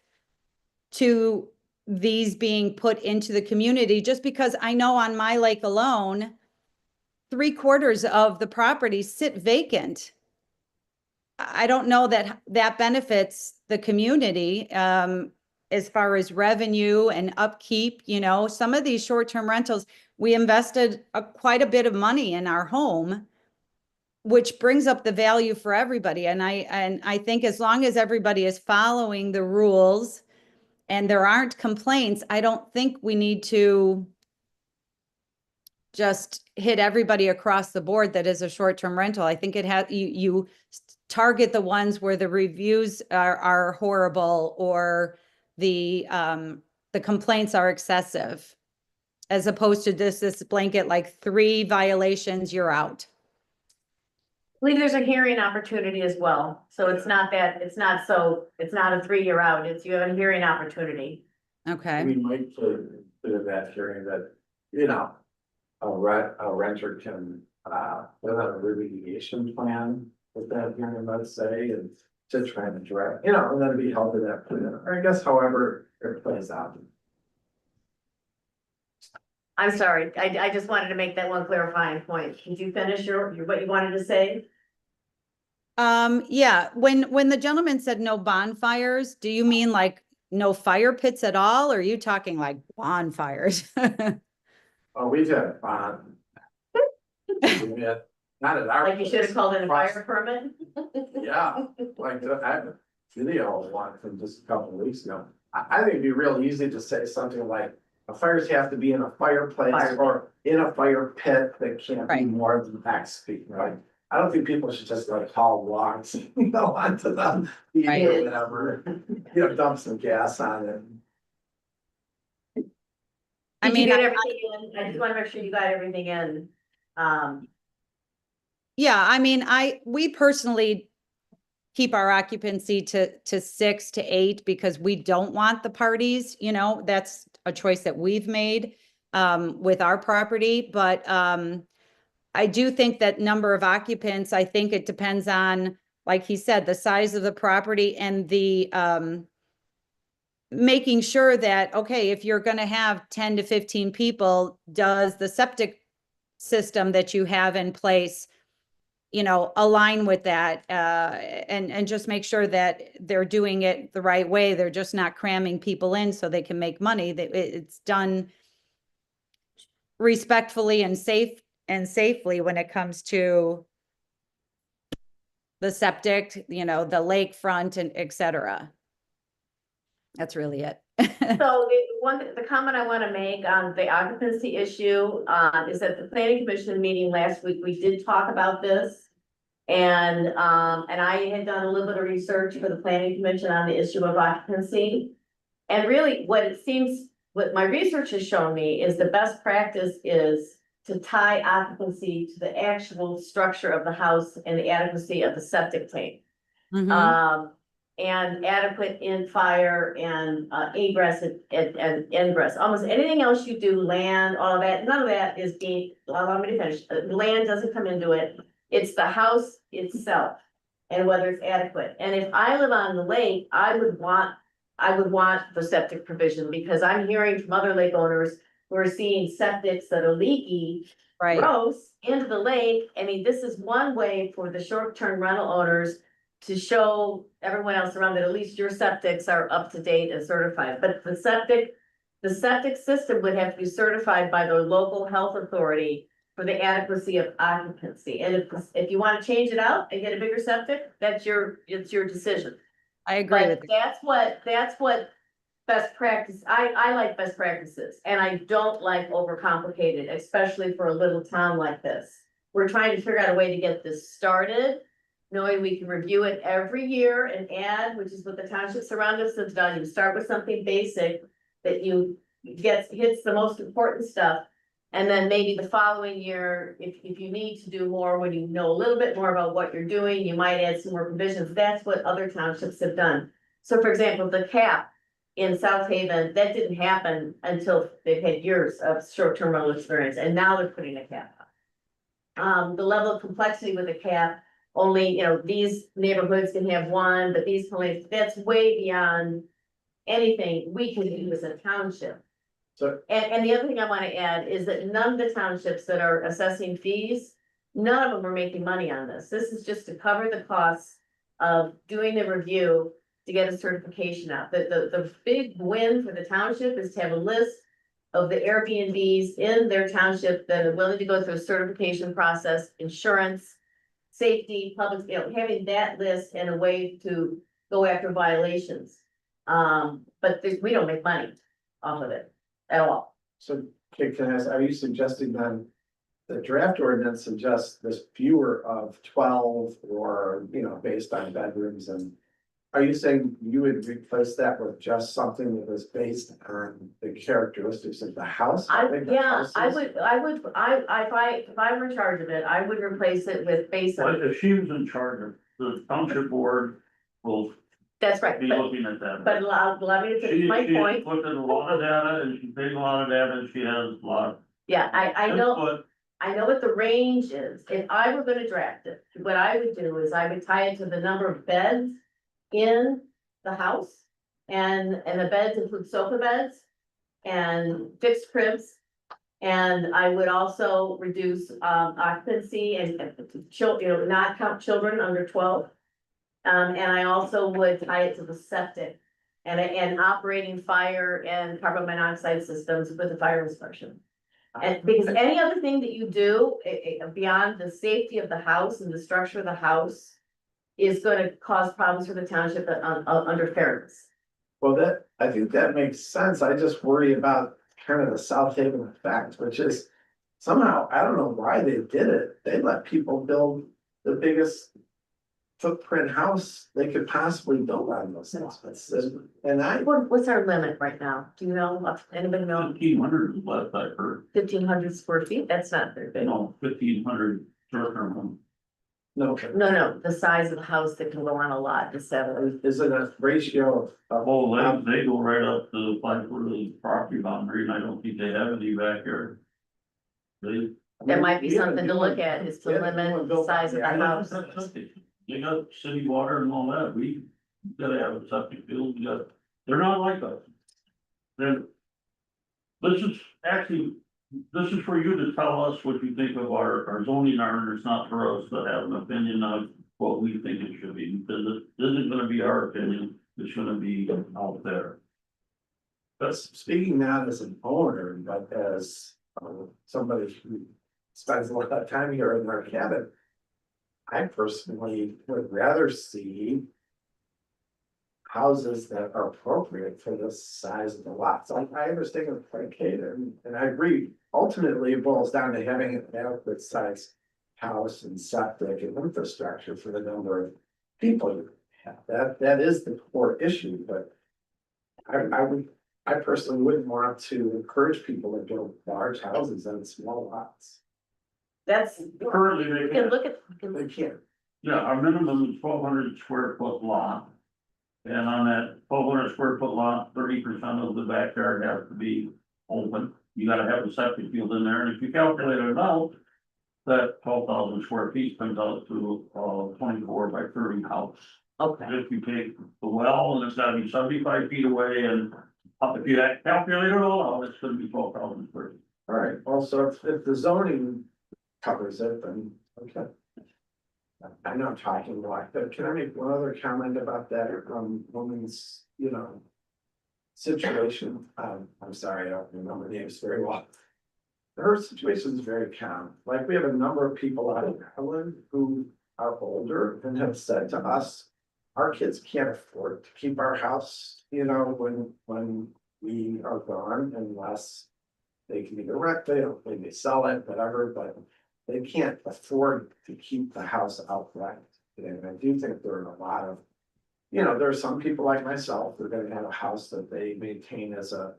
to these being put into the community, just because I know on my lake alone, 3/4 of the properties sit vacant. I don't know that benefits the community as far as revenue and upkeep. You know, some of these short-term rentals, we invested quite a bit of money in our home, which brings up the value for everybody. And I think as long as everybody is following the rules and there aren't complaints, I don't think we need to just hit everybody across the board that is a short-term rental. I think it has, you target the ones where the reviews are horrible, or the complaints are excessive, as opposed to this blanket, like 3 violations, you're out. I believe there's a hearing opportunity as well. So it's not a 3 year out, it's, you have a hearing opportunity. Okay. We might consider that hearing that, you know, a renter can, fill out a remediation plan with that hearing, let's say, and to try and direct, you know, and then be held to that plan, or I guess however it plays out. I'm sorry, I just wanted to make that one clarifying point. Did you finish what you wanted to say? Yeah, when the gentleman said no bonfires, do you mean like no fire pits at all? Or are you talking like bonfires? Oh, we did, not at our. Like you should have called it a place. fire permit? Yeah, like I have a video of one from just a couple of weeks ago. I think it'd be real easy to say something like, fires have to be in a fireplace Fire. or in a fire pit that can't be Right. more than X feet, right? I don't think people should just like haul logs, onto them, Right. or whatever, dump some gas on it. I Did you mean, get everything in? I just wanna make sure you got everything in. yeah, I mean, we personally keep our occupancy to 6 to 8 because we don't want the parties, that's a choice that we've made with our property, but I do think that number of occupants, I think it depends on, like he said, the size of the property and the making sure that, okay, if you're going to have 10 to 15 people, does the septic system that you have in place, align with that, and just make sure that they're doing it the right way. They're just not cramming people in so they can make money. That it's done respectfully and safely when it comes to the septic, the lakefront and et cetera. That's really it. So the comment I wanna make on the occupancy issue, is that the planning commission meeting last week, we did talk about this. And I had done a little bit of research for the planning commission on the issue of occupancy. And really, what my research has shown me is the best practice is to tie occupancy to the actual structure of the house and the adequacy of the septic tank. Mhm. And adequate in fire and egress and ingress, almost anything else you do, land, all of that, none of that is being, allow me to finish, land doesn't come into it. It's the house itself and whether it's adequate. And if I live on the lake, I would want the septic provision because I'm hearing from other lake owners who are seeing septics that are leaky, Right. gross into the lake. I mean, this is one way for the short-term rental owners to show everyone else around that at least your septics are up to date and certified, but the septic system would have to be certified by the local health authority for the adequacy of occupancy. And if you want to change it out and get a bigger septic, it's your decision. I agree But with you. that's what best practice, I like best practices and I don't like overcomplicated, especially for a little town like this. We're trying to figure out a way to get this started, knowing we can review it every year and add, which is what the townships around us have done. You start with something basic that hits the most important stuff. And then maybe the following year, if you need to do more, when you know a little bit more about what you're doing, you might add some more provisions. That's what other townships have done. So for example, the cap in South Haven, that didn't happen until they've had years of short-term rental experience, and now they're putting a cap on. The level of complexity with a cap, only, these neighborhoods can have one, but that's way beyond anything we can do as a township. So, And the other thing I wanna add is that none of the townships that are assessing fees, none of them are making money on this. This is just to cover the costs of doing the review to get a certification out. The big win for the township is to have a list of the Airbnbs in their township that are willing to go through a certification process, insurance, safety, public, having that list and a way to go after violations. But we don't make money off of it at all. so can I ask, are you suggesting then the draft ordinance suggests this fewer of 12 or, based on bedrooms and are you saying you would replace that with just something that was based on the characteristics of the house? I think the house is- if I were in charge of it, I would replace it with based But on, if she was in charge of, the township board will that's right, be looking at that. but allow me to She, finish my she point. looked at a lot of data and she's taking a lot of data and she has a lot. Yeah, I know. But I know what the range is. If I were gonna draft it, what I would do is I would tie it to the number of beds in the house. And the beds include sofa beds and fixed cribs. And I would also reduce occupancy and not count children under 12. And I also would tie it to the septic. and operating fire and carbon monoxide systems with the fire inspection. And because any other thing that you do, beyond the safety of the house and the structure of the house is gonna cause problems for the township under fairness. Well, that, I think that makes sense. I just worry about kind of the South Haven effect, which is somehow, I don't know why they did it. They let people build the biggest footprint house they could possibly build on those lots. And What's our limit right now? Do you know, anybody know? 1,500 is less I heard, 1,500 square feet? That's not very big. no, 1,500 short-term home. no, No, the size of the house that can go on a lot is 7. is it a ratio of, Oh, they go right up to 5 foot of the property boundary, and I don't think they have any backyard. They. That might be We haven't something to look at, is to yeah, limit we the built- size of the yeah, house. They got city water and all that, we gotta have a septic field, they're not like us. Then. This is actually, this is for you to tell us what you think of our zoning ordinance, not for us to have an opinion of what we think it should be, because it isn't gonna be our opinion, it's gonna be out there. but speaking not as an owner, but as somebody who spends a lot of time here in our cabin. I personally would rather see houses that are appropriate for the size of the lots. I understand it's Frank and I agree. Ultimately, it boils down to having an adequate size house and septic and infrastructure for the number of people you have. That is the core issue, but I personally wouldn't want to encourage people to build large houses on small lots. That's, Currently, you they can can, look at, They can't. yeah, our minimum is 1,200 square foot lot. And on that 1,200 square foot lot, 30% of the backyard has to be open. You gotta have a septic field in there, and if you calculate it out, that 12,000 square feet comes out to 24 by 30 house. okay, If you take the well, and it's gotta be 75 feet away, and if you calculate it all out, it's gonna be 12,000 square feet. All right, also, if the zoning covers it, then, okay. I know I'm talking a lot, but can I make one other comment about that, woman's, situation? I'm sorry, I don't remember names very well. Her situation is very common, like, we have a number of people out in Helen who are older and have said to us, our kids can't afford to keep our house, when we are gone unless they can either rent it, or maybe sell it, whatever, but they can't afford to keep the house outright. And I do think there are a lot of, there are some people like myself, they're gonna have a house that they maintain as a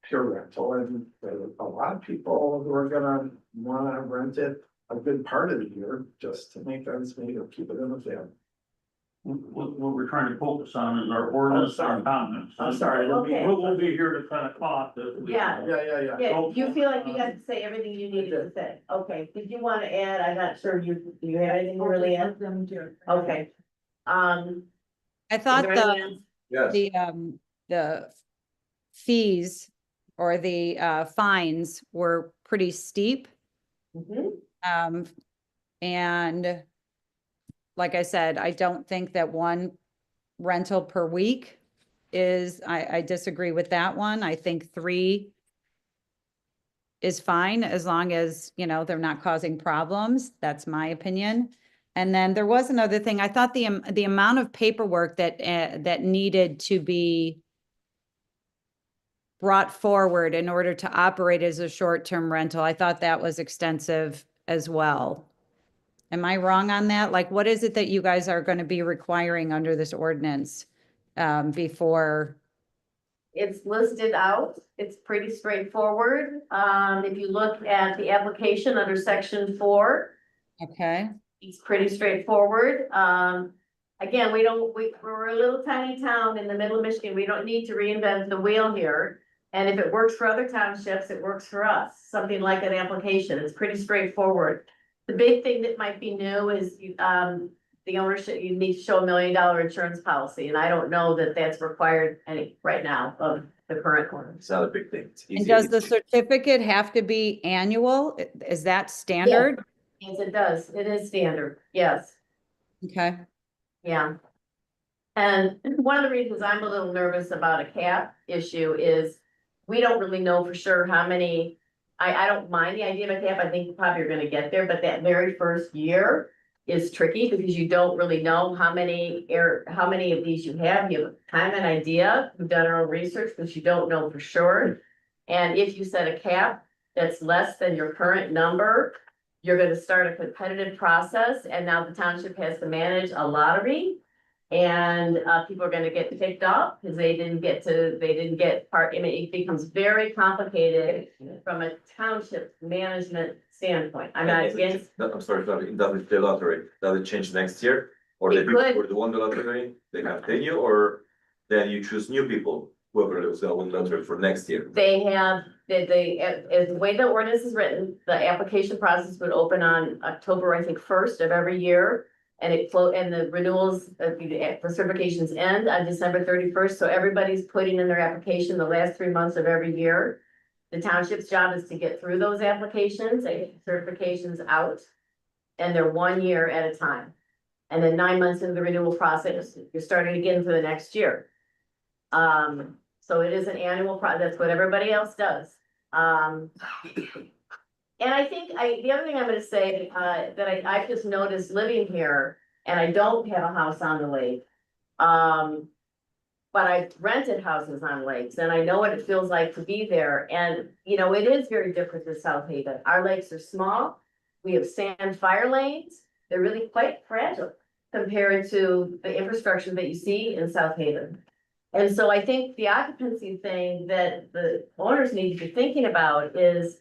pure rental, and there are a lot of people who are gonna wanna rent it a good part of the year just to make ends meet or keep it in the family. What we're trying to focus on is our ordinance and comments. I'm sorry, I didn't mean- Okay. We'll be here to 10 o'clock. Yeah. Yeah. yeah, you feel like you got to say everything you needed to say, okay, did you want to add, I'm not sure do you have anything to really add? Them too. Okay. I is thought there anyone else? Yes, the fees or the fines were pretty steep. Mhm. And like I said, I don't think that one rental per week I disagree with that one. I think 3 is fine as long as, they're not causing problems. That's my opinion. And then there was another thing. I thought the amount of paperwork that needed to be brought forward in order to operate as a short-term rental, I thought that was extensive as well. Am I wrong on that? Like, what is it that you guys are going to be requiring under this ordinance before? It's listed out, it's pretty straightforward, if you look at the application under section 4. Okay, It's pretty straightforward. Again, we're a little tiny town in the middle of Michigan. We don't need to reinvent the wheel here. And if it works for other townships, it works for us. Something like an application. It's pretty straightforward. The big thing that might be new is, the ownership, you need to show $1 million insurance policy. And I don't know that that's required right now of the current one. it's not a big thing. It's and easy. does the certificate have to be annual? Is that standard? Yes, it does. It is standard. Yes. Okay, Yeah. And one of the reasons I'm a little nervous about a cap issue is we don't really know for sure how many. I don't mind the idea of a cap. I think probably you're gonna get there, but that very first year is tricky because you don't really know how many how many of these you have. You have kind of an idea. We've done our own research, but you don't know for sure. And if you set a cap that's less than your current number, you're gonna start a competitive process, and now the township has to manage a lottery. And people are gonna get picked off because they didn't get part, I mean, it becomes very complicated from a township management standpoint. I'm not against, I'm sorry, it doesn't the lottery, does it change next year? Or the It people could. who won the lottery, they continue, or then you choose new people, whoever is gonna win the lottery for next year? they have, as the way the ordinance is written, the application process would open on October, I think, first of every year. And and the renewals, the certifications end on December 31st, so everybody's putting in their application the last 3 months of every year. The township's job is to get through those applications, and get certifications out. And they're 1 year at a time. And then 9 months into the renewal process, you're starting again for the next year. So it is an annual that's what everybody else does. And I think the other thing I'm gonna say, that I've just noticed living here, and I don't have a house on the lake. But I've rented houses on lakes, and I know what it feels like to be there, and, you know, it is very different than South Haven. Our lakes are small, we have sand fire lanes, they're really quite fragile compared to the infrastructure that you see in South Haven. And so I think the occupancy thing that the owners need to be thinking about is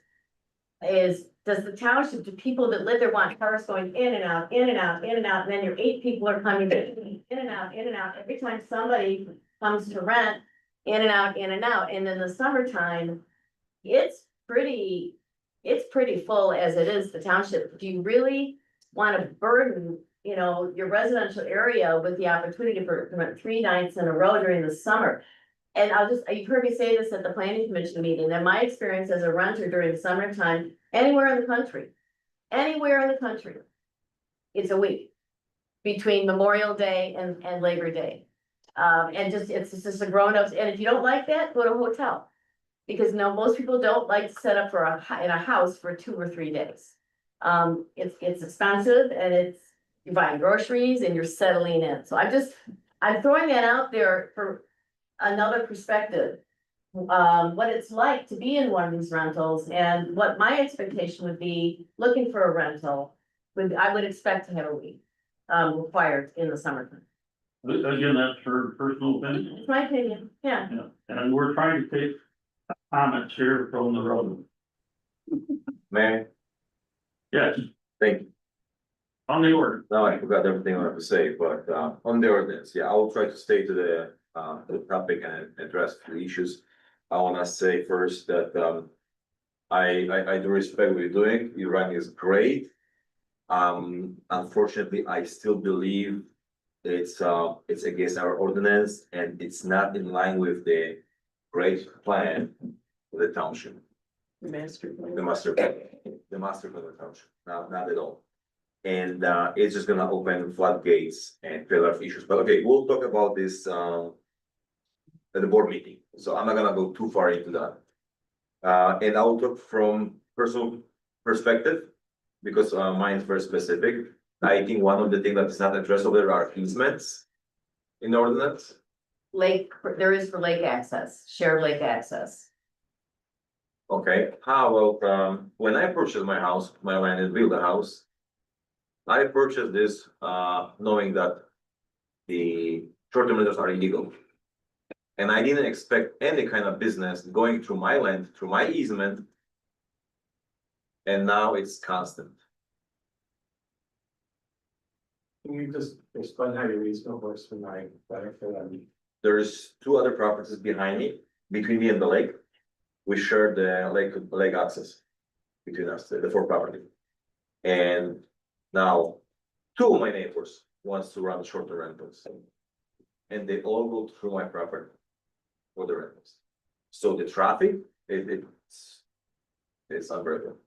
does the township, do people that live there want cars going in and out, in and out, in and out, and then your 8 people are coming in and out, in and out, every time somebody comes to rent, in and out, in and out, and in the summertime, it's pretty full as it is, the township. Do you really wanna burden, you know, your residential area with the opportunity for rent 3 nights in a row during the summer? And you've heard me say this at the planning commission meeting, that my experience as a renter during the summertime, anywhere in the country, it's a week between Memorial Day and Labor Day. And it's just a grown-ups, and if you don't like that, go to a hotel. Because no, most people don't like to set up in a house for 2 or 3 days. It's expensive, and you're buying groceries and you're settling in, so I'm throwing that out there for another perspective. What it's like to be in one of these rentals, and what my expectation would be looking for a rental. I would expect to have a week, required in the summertime. Again, that's her personal opinion. It's my opinion, yeah. Yeah, and we're trying to take comments here from the road. Man, Yes, thank you. on the order. Now I forgot everything I have to say, but on the ordinance, yeah, I will try to stay to the topic and address the issues. I wanna say first that I do respect what you're doing, your writing is great. Unfortunately, I still believe it's against our ordinance, and it's not in line with the great plan of the township. The master plan of the township, not at all. And it's just gonna open floodgates and create a lot of issues, but okay, we'll talk about this at the board meeting, so I'm not gonna go too far into that. And I'll talk from personal perspective, because mine is very specific. I think one of the things that is not addressed over there are easements in the ordinance. There is for lake access, shared lake access. Okay, how about, when I purchased my house, my land and build a house. I purchased this, knowing that the short-term rentals are illegal. And I didn't expect any kind of business going through my land, through my easement. And now it's constant. Can you just explain how your easement works for my benefit? I mean, There's 2 other properties behind me, between me and the lake. We share the lake access between us, the 4 property. And now 2 of my neighbors wants to run short-term rentals. And they all go through my property for the rentals. So the traffic, it's unbreakable.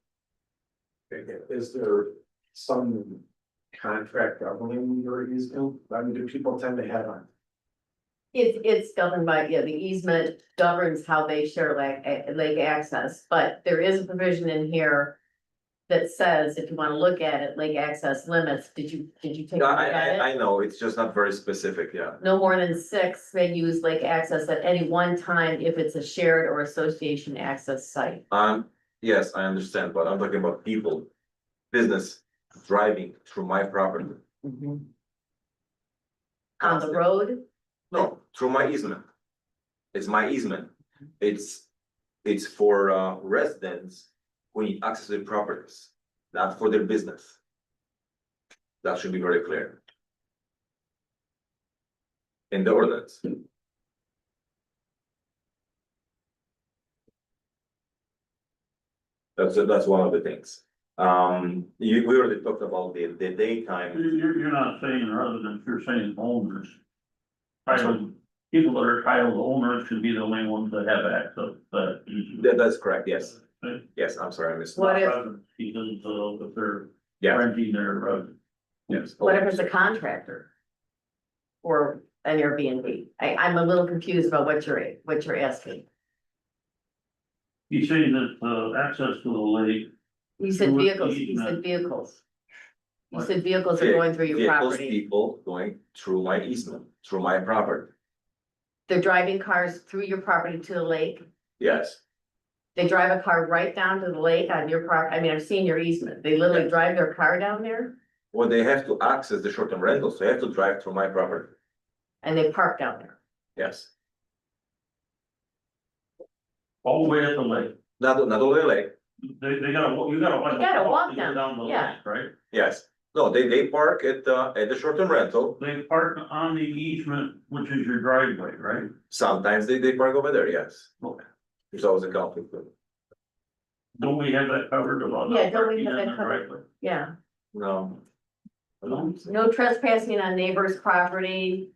is there some contract governing your easement? I mean, do people tend to have It's governed by, yeah, the easement governs how they share lake access, but there is a provision in here. That says, if you wanna look at it, lake access limits, did you take a Yeah, look at it? I know, it's just not very specific, yeah. No more than 6 may use lake access at any one time if it's a shared or association access site. Yes, I understand, but I'm talking about people, business driving through my property. On the road, No, through my easement. It's my easement. It's for residents who need access to the properties, not for their business. That should be very clear. In the ordinance. That's one of the things. We already talked about the daytime. You're not saying residents, you're saying owners. Title, people that are titled owners should be the only ones that have access, that. That's correct, yes. Okay. Yes, I'm sorry, I missed. What if- Residents, because if they're Yeah, renting their, yes. what if it's a contractor? Or an Airbnb? I'm a little confused about what you're asking. he's saying that, access to the lake, You said Through vehicles, you easement. said vehicles. You What? said vehicles are going through your Vehicles, property. people going through my easement, through my property, They're driving cars through your property to the lake. yes. They drive a car right down to the lake on your I mean, I've seen your easement. They literally Yeah. drive their car down there Well, they have to access the short-term rentals, they have to drive through my property, and they park down there. yes. all the way at the lake. Not only like, They gotta, you gotta. You gotta walk to get down, the yeah. lake, right? yes, no, they park at the short-term rental, They park on the easement, which is your driveway, right? sometimes they park over there, yes. Okay. There's always a conflict with, Don't we have that covered about? Yeah, not don't we parking have in that the covered? driveway? Yeah. no. No trespassing on neighbor's property,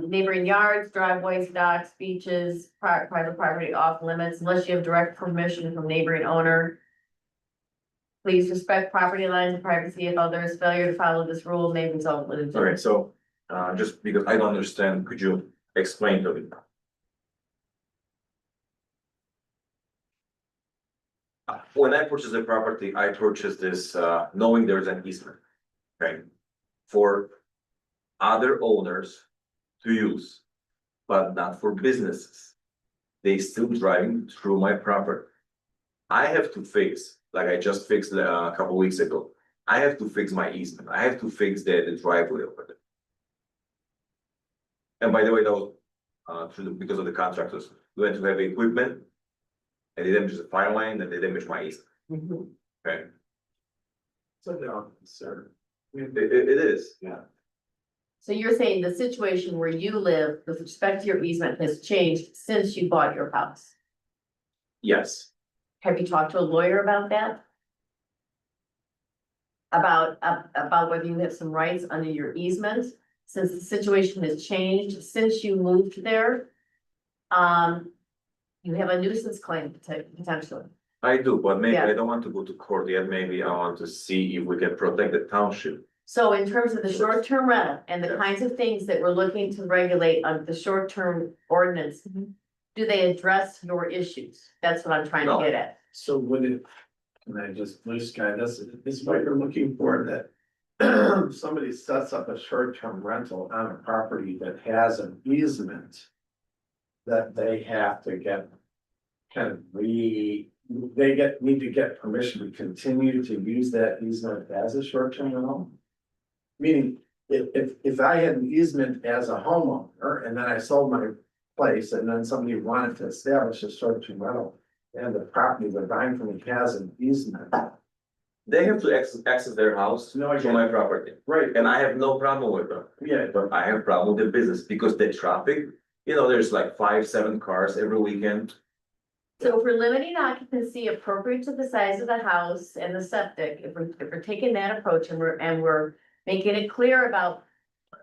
neighboring yards, driveways, docks, beaches, private property off limits unless you have direct permission from neighboring owner. Please respect property lines and privacy of others. Failure to follow this rule may result in. Okay, so, just because I don't understand, could you explain to me? When I purchased the property, I purchased this, knowing there's an easement, okay? For other owners to use, but not for businesses. They still driving through my property. I have to fix, like I just fixed a couple weeks ago, I have to fix my easement, I have to fix the driveway over there. And by the way, that was, because of the contractors, we went to have equipment. And they damaged the fire line and they damaged my easement, Mhm. okay? So they are concerned. It is, yeah. So you're saying the situation where you live with respect to your easement has changed since you bought your house? Yes, Have you talked to a lawyer about that? About whether you have some rights under your easement, since the situation has changed since you moved there? You have a nuisance claim potentially. I do, but maybe Yeah. I don't want to go to court yet, maybe I want to see if we can protect the township. So in terms of the short-term rental and the kinds of things that we're looking to regulate on the short-term ordinance. Do they address your issues? That's what I'm trying to No. get at. So would it, can I just, blue sky, this is what you're looking for, that somebody sets up a short-term rental on a property that has an easement. That they have to get kind of need to get permission to continue to use that easement as a short-term rental. Meaning, if I had an easement as a homeowner and then I sold my place and then somebody wanted to establish a short-term rental. And the property they're buying from me has an easement. They have to access their house No, I to get my it. property, Right, and I have no problem with them. yeah, But I have problem with the business because the traffic, there's like 5-7 cars every weekend. So if we're limiting occupancy appropriate to the size of the house and the septic, if we're taking that approach and we're making it clear about.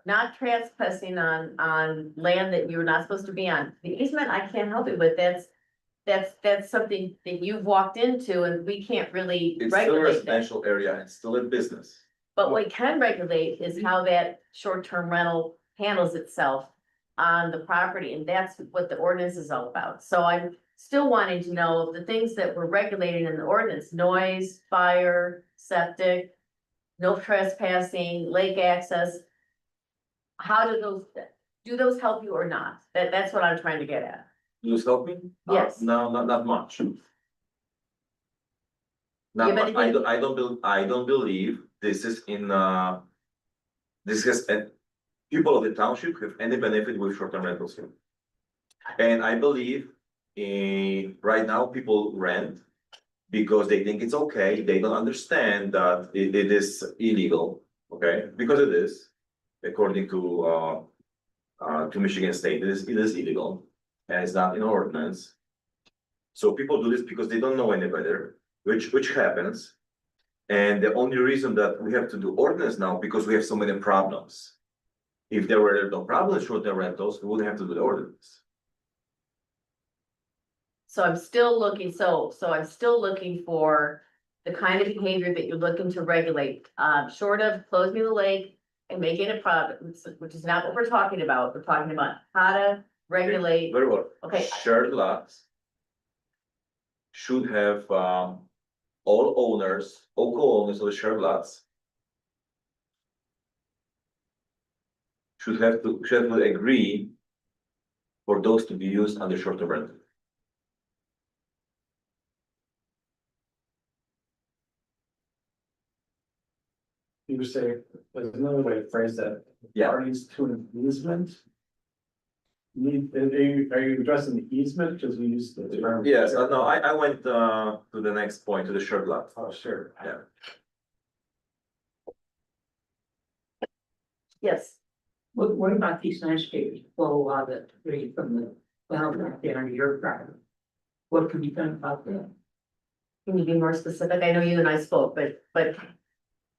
Not trespassing on land that you're not supposed to be on, the easement I can't help you with, that's something that you've walked into and we can't really It's still a regulate that. residential area, and still a business. But what we can regulate is how that short-term rental handles itself. on the property, and that's what the ordinance is all about. So I'm still wanting to know the things that we're regulating in the ordinance, noise, fire, septic, no trespassing, lake access. How do those help you or not? That's what I'm trying to get at. You help me? Yes. No, not much. Yeah, Not but much. it- I don't believe this is this is, people of the township have any benefit with short-term rentals here. And I believe right now, people rent because they think it's okay, they don't understand that it is illegal, okay? Because it is, according to Michigan State, it is illegal, and it's not in ordinance. So people do this because they don't know any better, which happens. And the only reason that we have to do ordinance now, because we have so many problems. If there were no problems with short-term rentals, we wouldn't have to do the ordinance. So I'm still looking, so I'm still looking for the kind of behavior that you're looking to regulate, short of close me the lake and making it a problem, which is not what we're talking about. We're talking about how to regulate. Very well. Okay. Shared lots should have all owners, all co-owners of the shared lots should have to agree for those to be used under short-term rental. You say, there's another way to phrase that. Yeah. Parties to an easement. Are you addressing the easement, because we use the term? Yes, no, I went to the next point, to the shared lot. Oh, sure. Yeah. Yes, What about these landscapers, blow a lot of debris from the well back there on your property? What can be done about that? can you be more specific? I know you and I spoke, but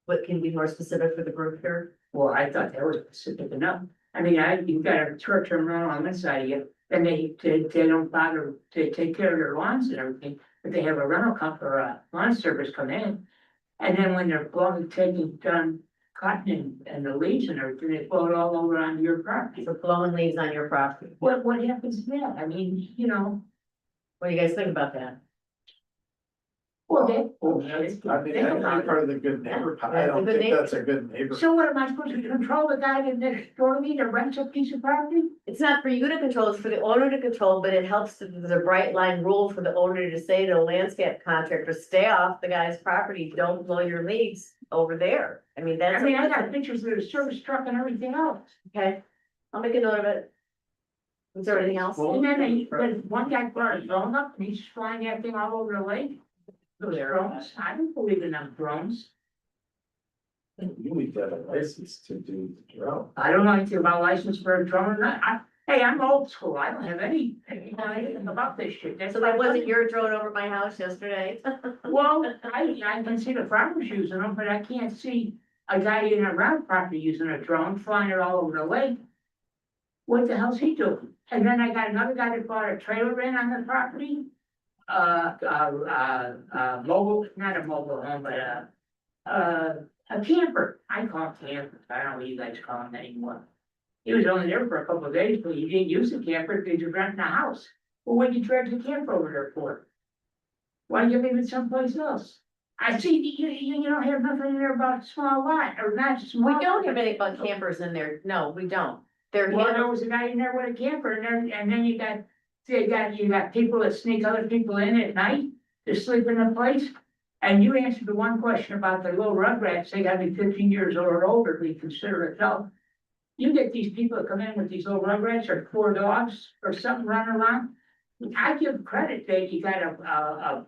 what can be more specific for the group here? Well, I thought that was specific enough. I mean, you've got a short-term rental on this side of you, and they don't bother to take care of their lawns and everything, but they have a rental company or a lawn service come in. And then when they're blowing, taking down cotton and the leaves and everything, they blow it all over on your property. So blowing leaves on your property. What happens to that? I mean, you know, What do you guys think about that? well, I mean, I'm part of the good neighbor, I don't That's a good think that's a good neighbor. so what am I supposed to control the guy that next door to me that rents a piece of property? It's not for you to control, it's for the owner to control, but it helps, there's a bright line rule for the owner to say to a landscape contractor, stay off the guy's property, don't blow your leaves over there. I mean, that's. I mean, I got pictures of the service truck and everything else. Okay, I'll make a note of it. Is there anything else? And then one guy brought his drone up and he's flying that thing all over the lake. Those drones, I don't believe in them drones. You need to have a license to do the drone. I don't know anything about license for a drone or not. Hey, I'm old school. I don't have anything about this shit. That's So why that I wasn't your drone over my house yesterday? Well, I can see the farmers using them, but I can't see a guy in a round property using a drone, flying it all over the lake. What the hell's he doing? And then I got another guy that bought a trailer in on the property. Mobile, not a mobile home, but a camper. I call it camper. I don't know what you guys call them anymore. He was only there for a couple of days, but he didn't use the camper because you're renting a house. Well, what'd you drag the camper over there for? Why don't you leave it someplace else? I see, you don't have nothing in there about small lot, or not small. We don't have any about campers in there. No, we don't. They're. Well, there was a guy in there with a camper, and then you got people that sneak other people in at night to sleep in the place. And you answered the one question about the little rugrats, they gotta be 15 years old or older to be considered adult. You get these people that come in with these little rugrats or 4 dogs or something running around. I give credit that you got a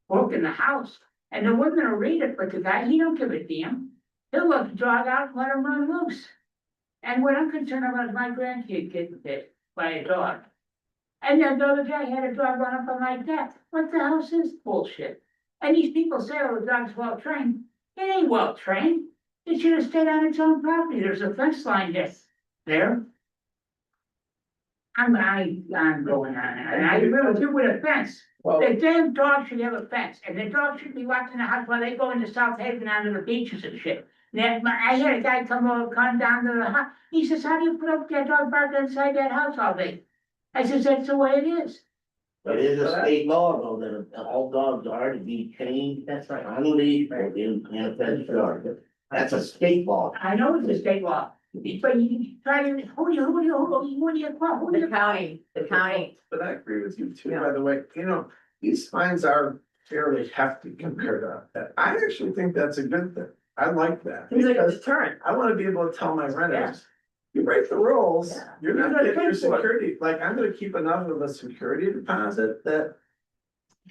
book in the house, and the women will read it, but the guy, he don't give a damn. He'll let the dog out and let him run loose. And what I'm concerned about is my grandkid getting bit by a dog. And then the other day, I had a dog run up on my deck. What the hell is this bullshit? And these people say, oh, the dog's well trained. It ain't well trained. It should have stayed on its own property. There's a fence line there. I'm going on, and I agree with you with a fence. Well, The damn dog should have a fence, and the dog should be locked in the house while they go into South Haven onto the beaches and shit. I had a guy come down to the house, he says, how do you put up that dog park inside that house all day? I says, that's the way it is. But it is a state law though, that all dogs are to be trained That's right. on a leash or in a fenced yard. That's a state law. I know it's a state law, but you try to, who do you call? The county, But I agree with you too, Yeah. by the way, you know, these fines are fairly hefty compared to that. I actually think that's a good thing. I like that. seems like a Because deterrent. I wanna be able to tell my renters, you break the rules, Yeah. you're You're not gonna getting your pay for it. security, like, I'm gonna keep enough of a security deposit that.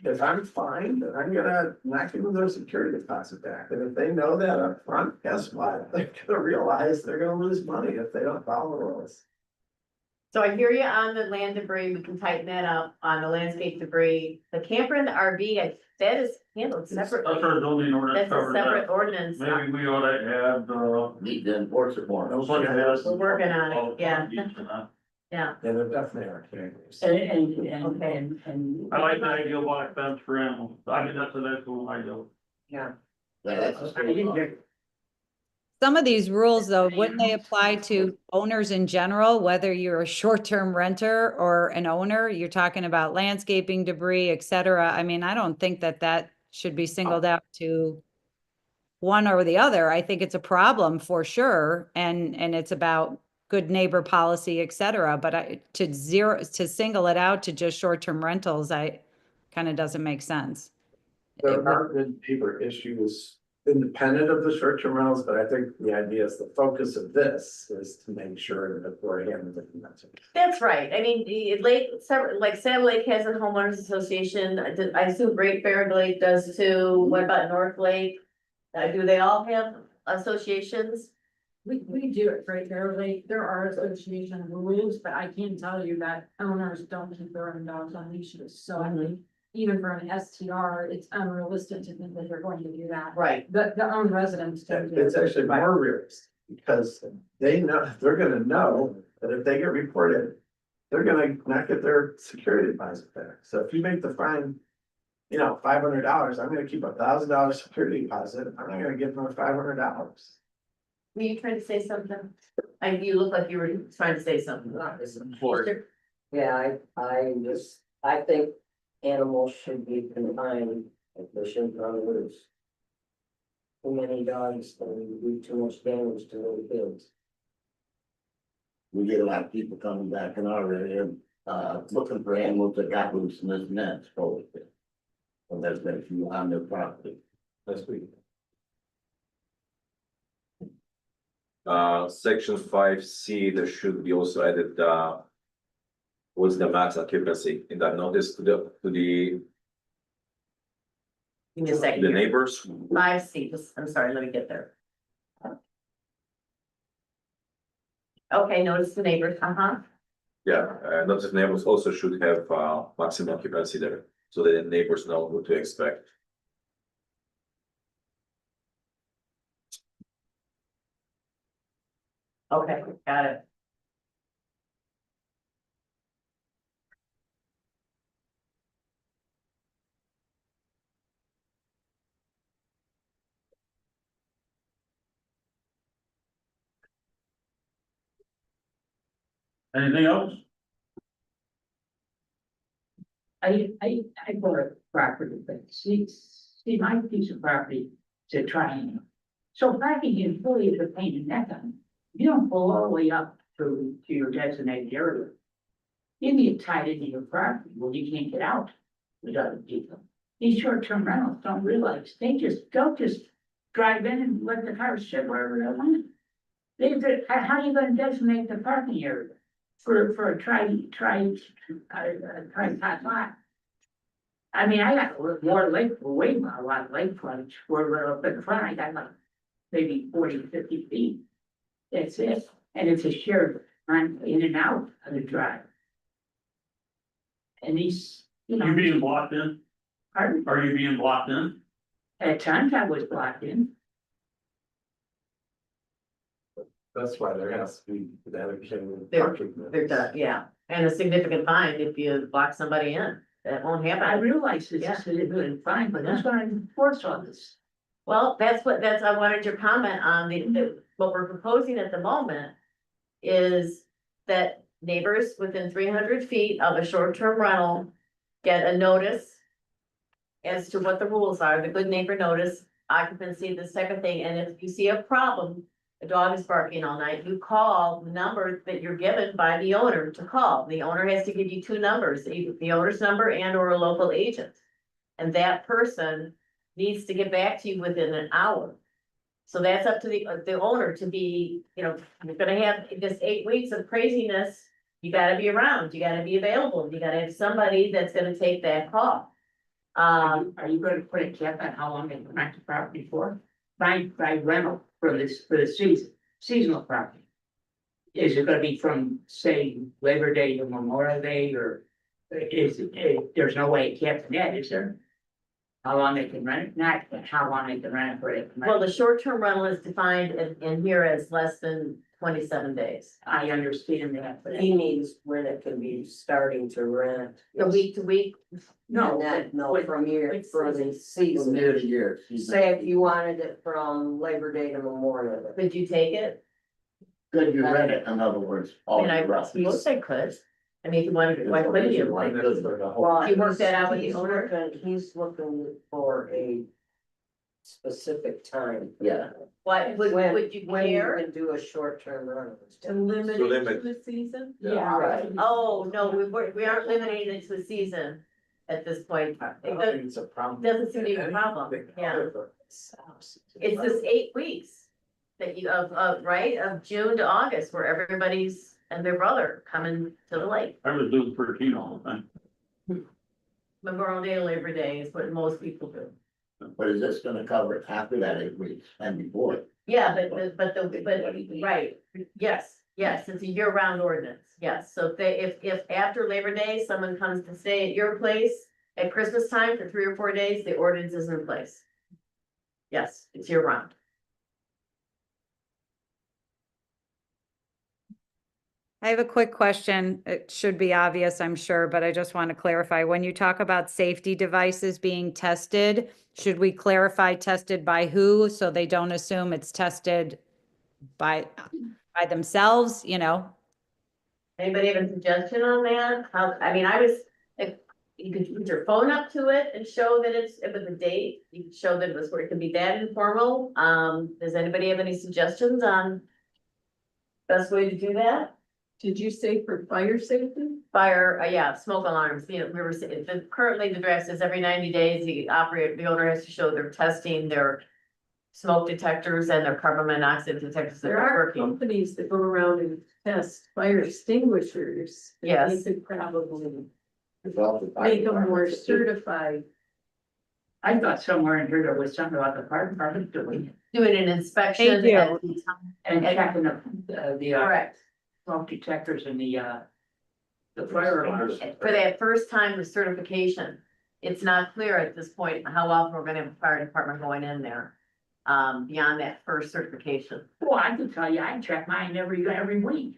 If I'm fined, then I'm gonna not give them their security deposit back, and if they know that up front, guess what? They're gonna realize they're gonna lose money if they don't follow the rules. So I hear you on the land debris, we can tighten that up on the landscape debris, the camper and the RV, that is handled That's separately. our zoning ordinance That's a covers separate that. ordinance, Maybe we ought to add, Need to enforce it more. nobody has. We're working on it, yeah. Yeah, Yeah, there definitely are cameras. And. I like the idea of black fence for animals. I mean, that's an excellent idea. Yeah, that's a state law. Some of these rules, though, wouldn't they apply to owners in general, whether you're a short-term renter or an owner? You're talking about landscaping debris, et cetera. I mean, I don't think that that should be singled out to one or the other. I think it's a problem for sure, and it's about good neighbor policy, et cetera. But to single it out to just short-term rentals, I kind of doesn't make sense. There are good neighbor issues independent of the short-term rentals, but I think the idea is the focus of this is to make sure that we're handling it. that's right. I mean, the lake, like Saddle Lake has a homeowners association. I assume Great Bear Lake does too. What about North Lake? Do they all have associations? We do it right there, like, there are association rules, but I can tell you that owners don't keep their own dogs on leashes, so I mean. Even for an STR, it's unrealistic to think that they're going to do that. Right, The own residents don't do It's it. actually more realistic because they know, they're gonna know that if they get reported, they're gonna not get their security deposit back. So if you make the fine, you know, $500, I'm gonna keep $1,000 security deposit. I'm not gonna give them $500. were you trying to say something? You look like you were trying to say something. Yeah, I think animals should be confined, if they shouldn't run loose. Too many dogs, and do too much damage to little kids. We get a lot of people coming back in our area, looking for animals that got loose in this net, so. And there's been a few on their property. This week. Section 5C, there should be also added, what's the max occupancy in that notice to the Give me a second here. neighbors? 5C, I'm sorry, let me get there. Okay, notice the neighbors, Yeah, notice neighbors also should have, maximum occupancy there, so that the neighbors know what to expect. Okay, got it. Anything else? I bought a property, but see, my piece of property, it's a triangle. So parking employees are paying that on, you don't pull all the way up to your designated area. You get tied into your property, well, you can't get out with other people. These short-term rentals don't realize, don't just drive in and let the cars sit wherever they want. How are you gonna designate the parking area for a tri-tot lot? I mean, I got more lake, way more, a lot of lake frontage, where up in the front, I got like maybe 40, 50 feet. That's it, and it's a shared run in and out of the drive. And these, you know. You being blocked in? Pardon? Are you being blocked in? At times I was blocked in. That's why there has to be dedicated There- parking. They're done, yeah, and a significant fine if you block somebody in, that won't I happen. realize this is a good fine, but who's gonna enforce all this? Well, I wanted your comment on what we're proposing at the moment. Is that neighbors within 300 feet of a short-term rental get a notice. As to what the rules are, the good neighbor notice, occupancy, this type of thing, and if you see a problem. A dog is barking all night, you call the number that you're given by the owner to call. The owner has to give you two numbers, either the owner's number and or a local agent. And that person needs to get back to you within an hour. So that's up to the owner to be, you're gonna have this 8 weeks of craziness. You gotta be around, you gotta be available, you gotta have somebody that's gonna take that call. Are you gonna put a cap on how long they can rent the property for? By rental for the seasonal property? Is it gonna be from, say, Labor Day to Memorial Day, or there's no way it caps that, is there? How long they can rent it, not how long they can rent it for it. Well, the short-term rental is defined in here as less than 27 days. I understand that, but He means when it can be starting to rent. The week to week, no, From year, for the From season. year to year. Say if you wanted it from Labor Day to Memorial Day. could you take it? Could you rent it, in other words? I all mean, I year round? suppose I could. I mean, if you wanted, why couldn't you? Like this for the whole- Well, You work that out with the he's owner? He's looking for a specific time. Yeah. What, would you When you care can do a short-term rental. To limit To it limit. to the season? Yeah, right. Oh, no, we aren't limiting it to a season at this point. I It don't think it's a problem. doesn't seem to be a problem, yeah. It's this 8 weeks that you, right, of June to August, where everybody's and their brother coming to the lake. I was doing 13 all the time. Memorial Day, Labor Day is what most people do. But is this gonna cover it after that 8 weeks and before it? Yeah, but right, yes, it's a year-round ordinance, yes. So if after Labor Day, someone comes to stay at your place at Christmas time for 3 or 4 days, the ordinance is in place. Yes, it's year-round. I have a quick question. It should be obvious, I'm sure, but I just want to clarify. When you talk about safety devices being tested, should we clarify tested by who? So they don't assume it's tested by themselves, Anybody have a suggestion on that? If you could put your phone up to it and show that it was a date, you could show that it was where it can be that informal. Does anybody have any suggestions on best way to do that? Did you say for fire safety? Fire, yeah, smoke alarms, currently the draft says every 90 days, the owner has to show they're testing their smoke detectors and their carbon monoxide detectors that There are are working. companies that go around and test fire extinguishers. that Yes. They could probably Develop it by make them more department. certified. I thought somewhere in here there was something about the fire department doing it, Doing an inspection. They do. at the time. and checking the Correct. smoke detectors and the fire alarms. For that first time of certification, it's not clear at this point how often we're gonna have a fire department going in there. Beyond that first certification. Well, I can tell you, I check mine every week.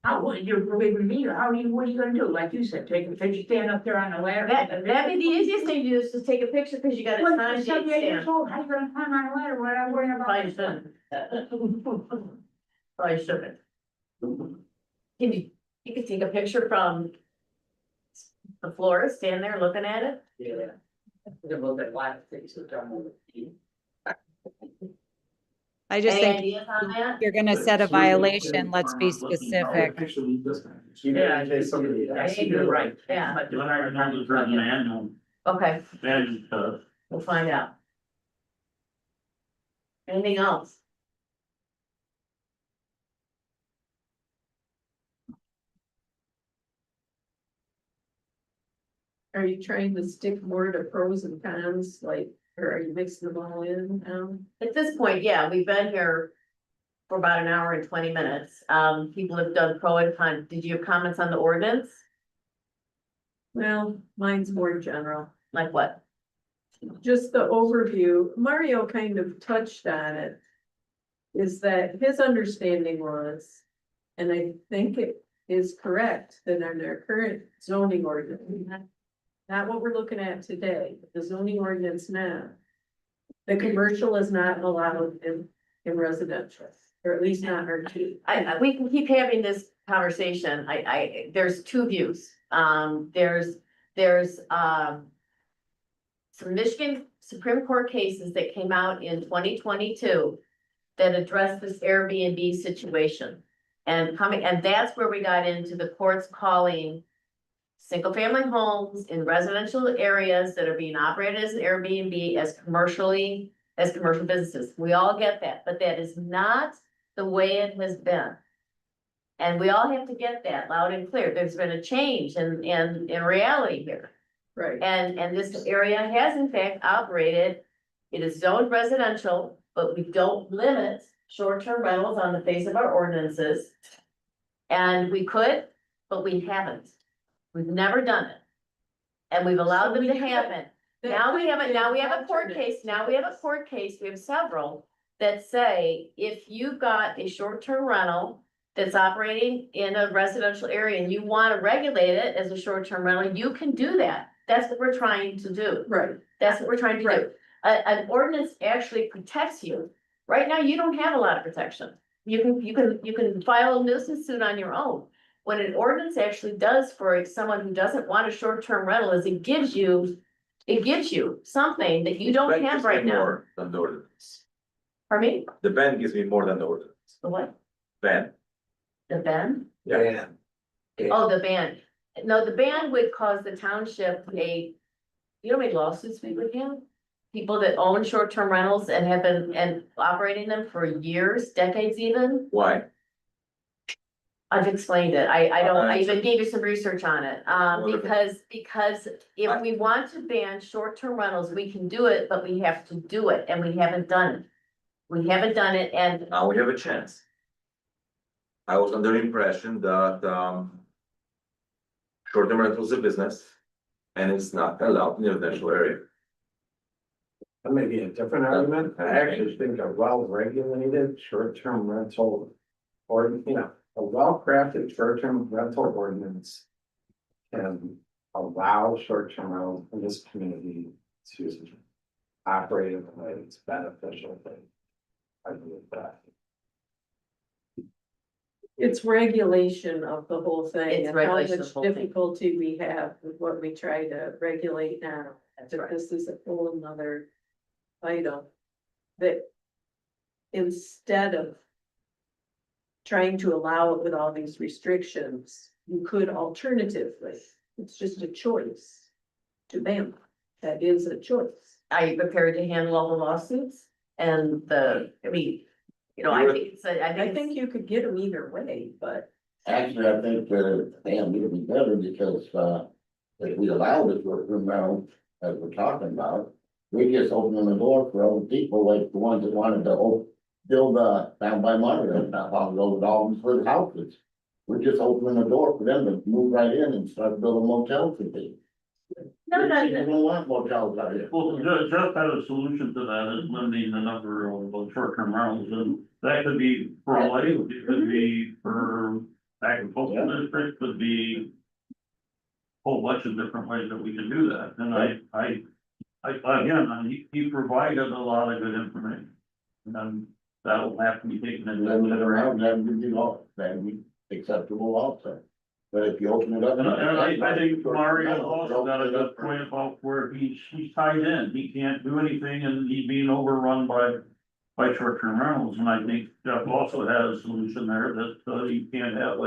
How, would you believe me, what are you gonna do? Like you said, take a picture, stand up there on the ladder. That'd be the easiest thing to do is just take a picture, cause you got a Well, time you're date 78 years stamp. old, how you gonna climb on a ladder without worrying about? Probably shouldn't. Probably shouldn't. You could take a picture from the floor, stand there looking at it. Yeah. A little bit wild things that don't. I just Any think ideas on that? if you're gonna set a violation, let's be specific. Yeah, I think you're right. Yeah. But the But I fire remember department- there's an annual, Okay, annual, we'll find out. Anything else? Are you trying to stick more to pros and cons, like, or are you mixing them all in now? At this point, yeah, we've been here for about an hour and 20 minutes. People have done pro and con. Did you have comments on the ordinance? Well, mine's more general. Like what? Just the overview, Mario kind of touched on it. Is that his understanding was, and I think it is correct, that in our current zoning ordinance. Not what we're looking at today, the zoning ordinance now. The commercial is not allowed in residential, or at least not R2. we can keep having this conversation. There's two views. There's some Michigan Supreme Court cases that came out in 2022 that address this Airbnb situation. And that's where we got into the courts calling single-family homes in residential areas that are being operated as an Airbnb as commercial businesses. We all get that, but that is not the way it has been. And we all have to get that loud and clear. There's been a change in reality here. Right. And this area has in fact operated, it is zoned residential, but we don't limit short-term rentals on the face of our ordinances. And we could, but we haven't. We've never done it. And we've allowed So them we to could. happen. That Now we could have be a an court alternate. case, we have several that say, if you've got a short-term rental that's operating in a residential area and you want to regulate it as a short-term rental, you can do that. That's what we're trying to do. Right, That's what we're trying to do. Right. An ordinance actually protects you. Right now, you don't have a lot of protection. You can file a nuisance suit on your own. What an ordinance actually does for someone who doesn't want a short-term rental is it gives you something that you don't Ban have gives me right now. more than the ordinance. Pardon me? The ban gives me more than the ordinance. The what? Ban. The ban? Yeah. Oh, the ban. No, the ban would cause the township you know how many lawsuits we would have? People that own short-term rentals and have been operating them for years, decades even. Why? I've explained it. I even gave you some research on it. Wonderful. Because if we want to ban short-term rentals, we can do it, but we have to do it, and we haven't done it. We haven't done it, and Now we have a chance. I was under the impression that, short-term rental is a business and it's not allowed in the residential area. That may be a different argument. I actually think a well-regulated short-term rental, or, you know, a well-crafted short-term rental ordinance can allow short-term rentals in this community to operate in a way that's beneficial. I believe that. it's regulation of the whole thing. It's and regulation of How the much whole thing. difficulty we have with what we try to regulate now. That's But right. this is a whole nother item. That instead of trying to allow it with all these restrictions, you could alternatively, it's just a choice to ban. That is a choice. are you prepared to handle all the lawsuits? And I think I think you could get them either way, but Actually, I think damn, it'd be better because, if we allow this short-term rental, as we're talking about, we just opening the door for other people, like the ones that wanted to build, down by Monterey, not long ago with all these little houses. We're just opening the door for them to move right in and start building motels for people. No, We don't want motels out here. Well, Jeff had a solution to that, is limiting the number of short-term rentals, and that could be for a life, it could be for agricultural district, could be a whole bunch of different ways that we can do that, and he provided a lot of good information. And that'll have to be taken into Limit it around, consideration. that would be all, that would be acceptable also. But if you open it up. And I think Mario also got a good point about where he's tied in, he can't do anything and he's being overrun by short-term rentals, and I think Jeff also has a solution there that you can't have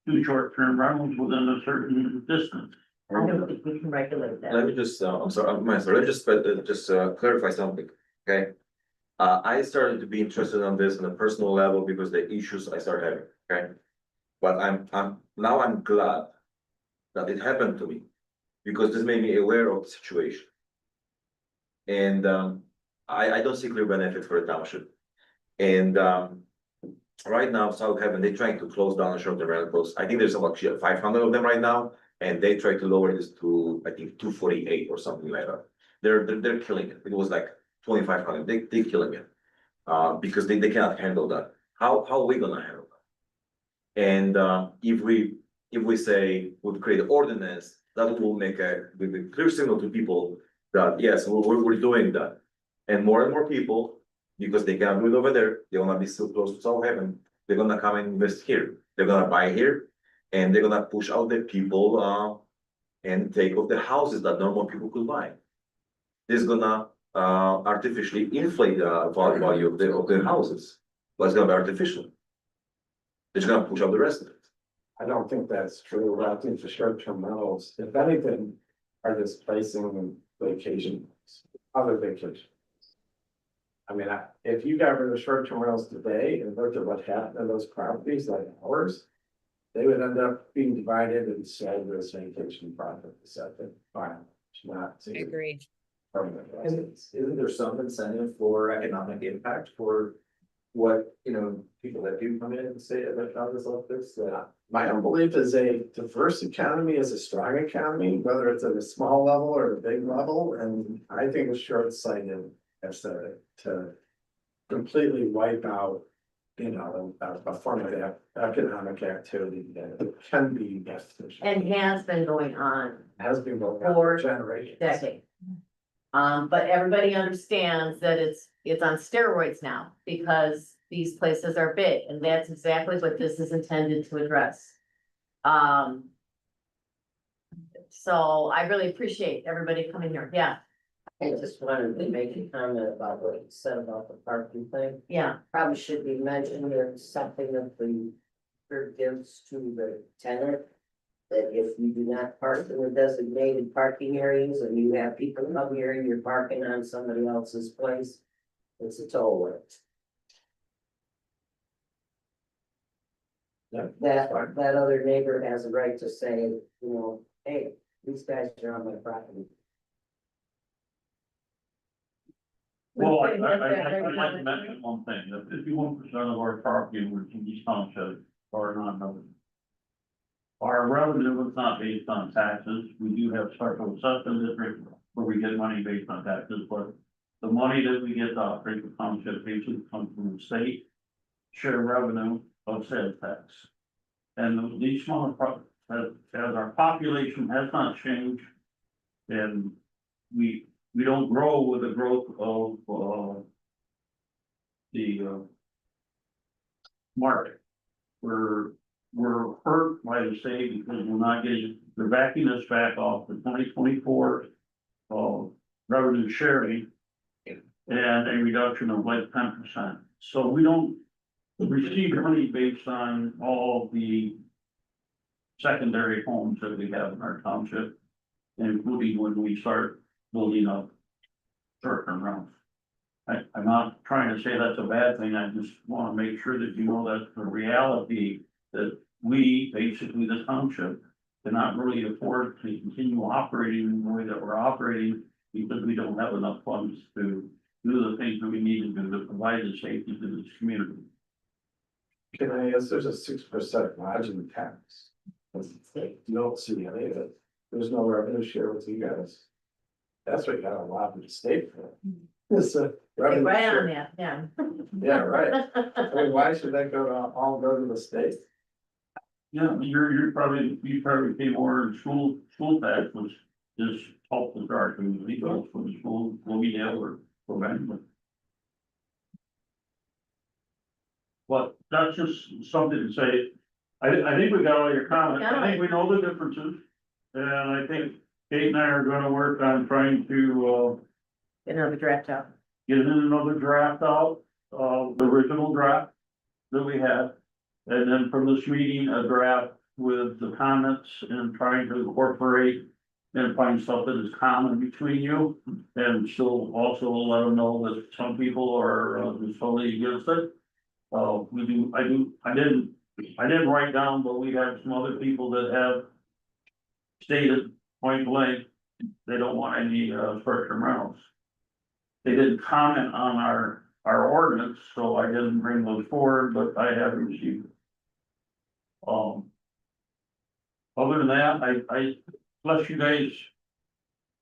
two short-term rentals within a certain distance. I don't think we can regulate Let that. me just, I'm sorry, let me just clarify something, okay? I started to be interested on this on a personal level because the issues I started having, okay? But I'm glad that it happened to me, because this made me aware of the situation. And, I don't see clear benefit for the township. And, right now, South Haven, they're trying to close down the short-term rentals. I think there's about 500 of them right now, and they try to lower this to, I think, 248 or something like that. They're killing it. It was like 2,500. They're killing it. Because they cannot handle that. How are we gonna handle that? And, if we say we create an ordinance, that will make a clear signal to people that, yes, we're doing that. And more people, because they can't do it over there, they wanna be so close to South Haven, they're gonna come and invest here. They're gonna buy here, and they're gonna push out the people, and take off the houses that normal people could buy. This is gonna, artificially inflate the value of the houses, but it's gonna be artificial. They're just gonna push out the rest of it. I don't think that's true. I think the short-term rentals, if anything, are displacing vacation, other vacations. I mean, if you got rid of short-term rentals today and looked at what happened to those properties like ours, they would end up being divided and sold as vacation properties. I think, fine, it's not. I agree. Permanent And residence. isn't there some incentive for economic impact for what, people that do come in and say about houses like this, My own belief is a diverse economy is a strong economy, whether it's at a small level or a big level, and I think it's short-sighted as to completely wipe out, a form of economic activity that can be beneficial. And has been going on Has been going on for for generations. decades. But everybody understands that it's on steroids now because these places are big and that's exactly what this is intended to address. So I really appreciate everybody coming here. Yeah, I just wanted to make a comment about what you said about the parking thing. yeah. Probably should be mentioned in something that the gives to the tenant. That if you do not park in the designated parking areas and you have people come here and you're parking on somebody else's place, it's a toll rate. Yeah, That, fine. that other neighbor has a right to say, hey, these guys are on my property. Well, I'd like to mention one thing, that 51% of our property in East Township are non-resident. Our revenue is not based on taxes, we do have special assessment districts where we get money based on taxes, but the money that we get to operate the township basically comes from the state share revenue of sales tax. And these smaller as our population has not changed, and we don't grow with the growth of the market. We're hurt by the state because we're not getting, they're backing us back off the 2024 revenue sharing and a reduction of like 10%. So we don't receive money based on all the secondary homes that we have in our township, including when we start building up short-term rentals. I'm not trying to say that's a bad thing, I just wanna make sure that you know that's the reality, that we, basically the township, cannot really afford to continue operating in the way that we're operating because we don't have enough funds to do the things that we need to do to provide the safety to this community. Can I ask, there's a 6% lodging tax. You don't see any of it. There's no revenue share with you guys. That's what you got a lot of the state for. It's a revenue Right on share. that, yeah. Yeah, right. I mean, why should that all go to the state? Yeah, you probably pay more in school tax, which is off the chart, I mean, we go from the school, Bloomingdale or Benjamin. But that's just something to say, I think we got all your comments, I think we know the differences. And I think Kate and I are gonna work on trying to, Get another draft out. get another draft out, the original draft that we had. And then from this meeting, a draft with the comments and trying to incorporate and find stuff that is common between you. And still also let them know that some people are just totally against it. I didn't write down, but we have some other people that have stated point blank, they don't want any short-term rentals. They didn't comment on our ordinance, so I didn't bring those forward, but I have received. Other than that, unless you guys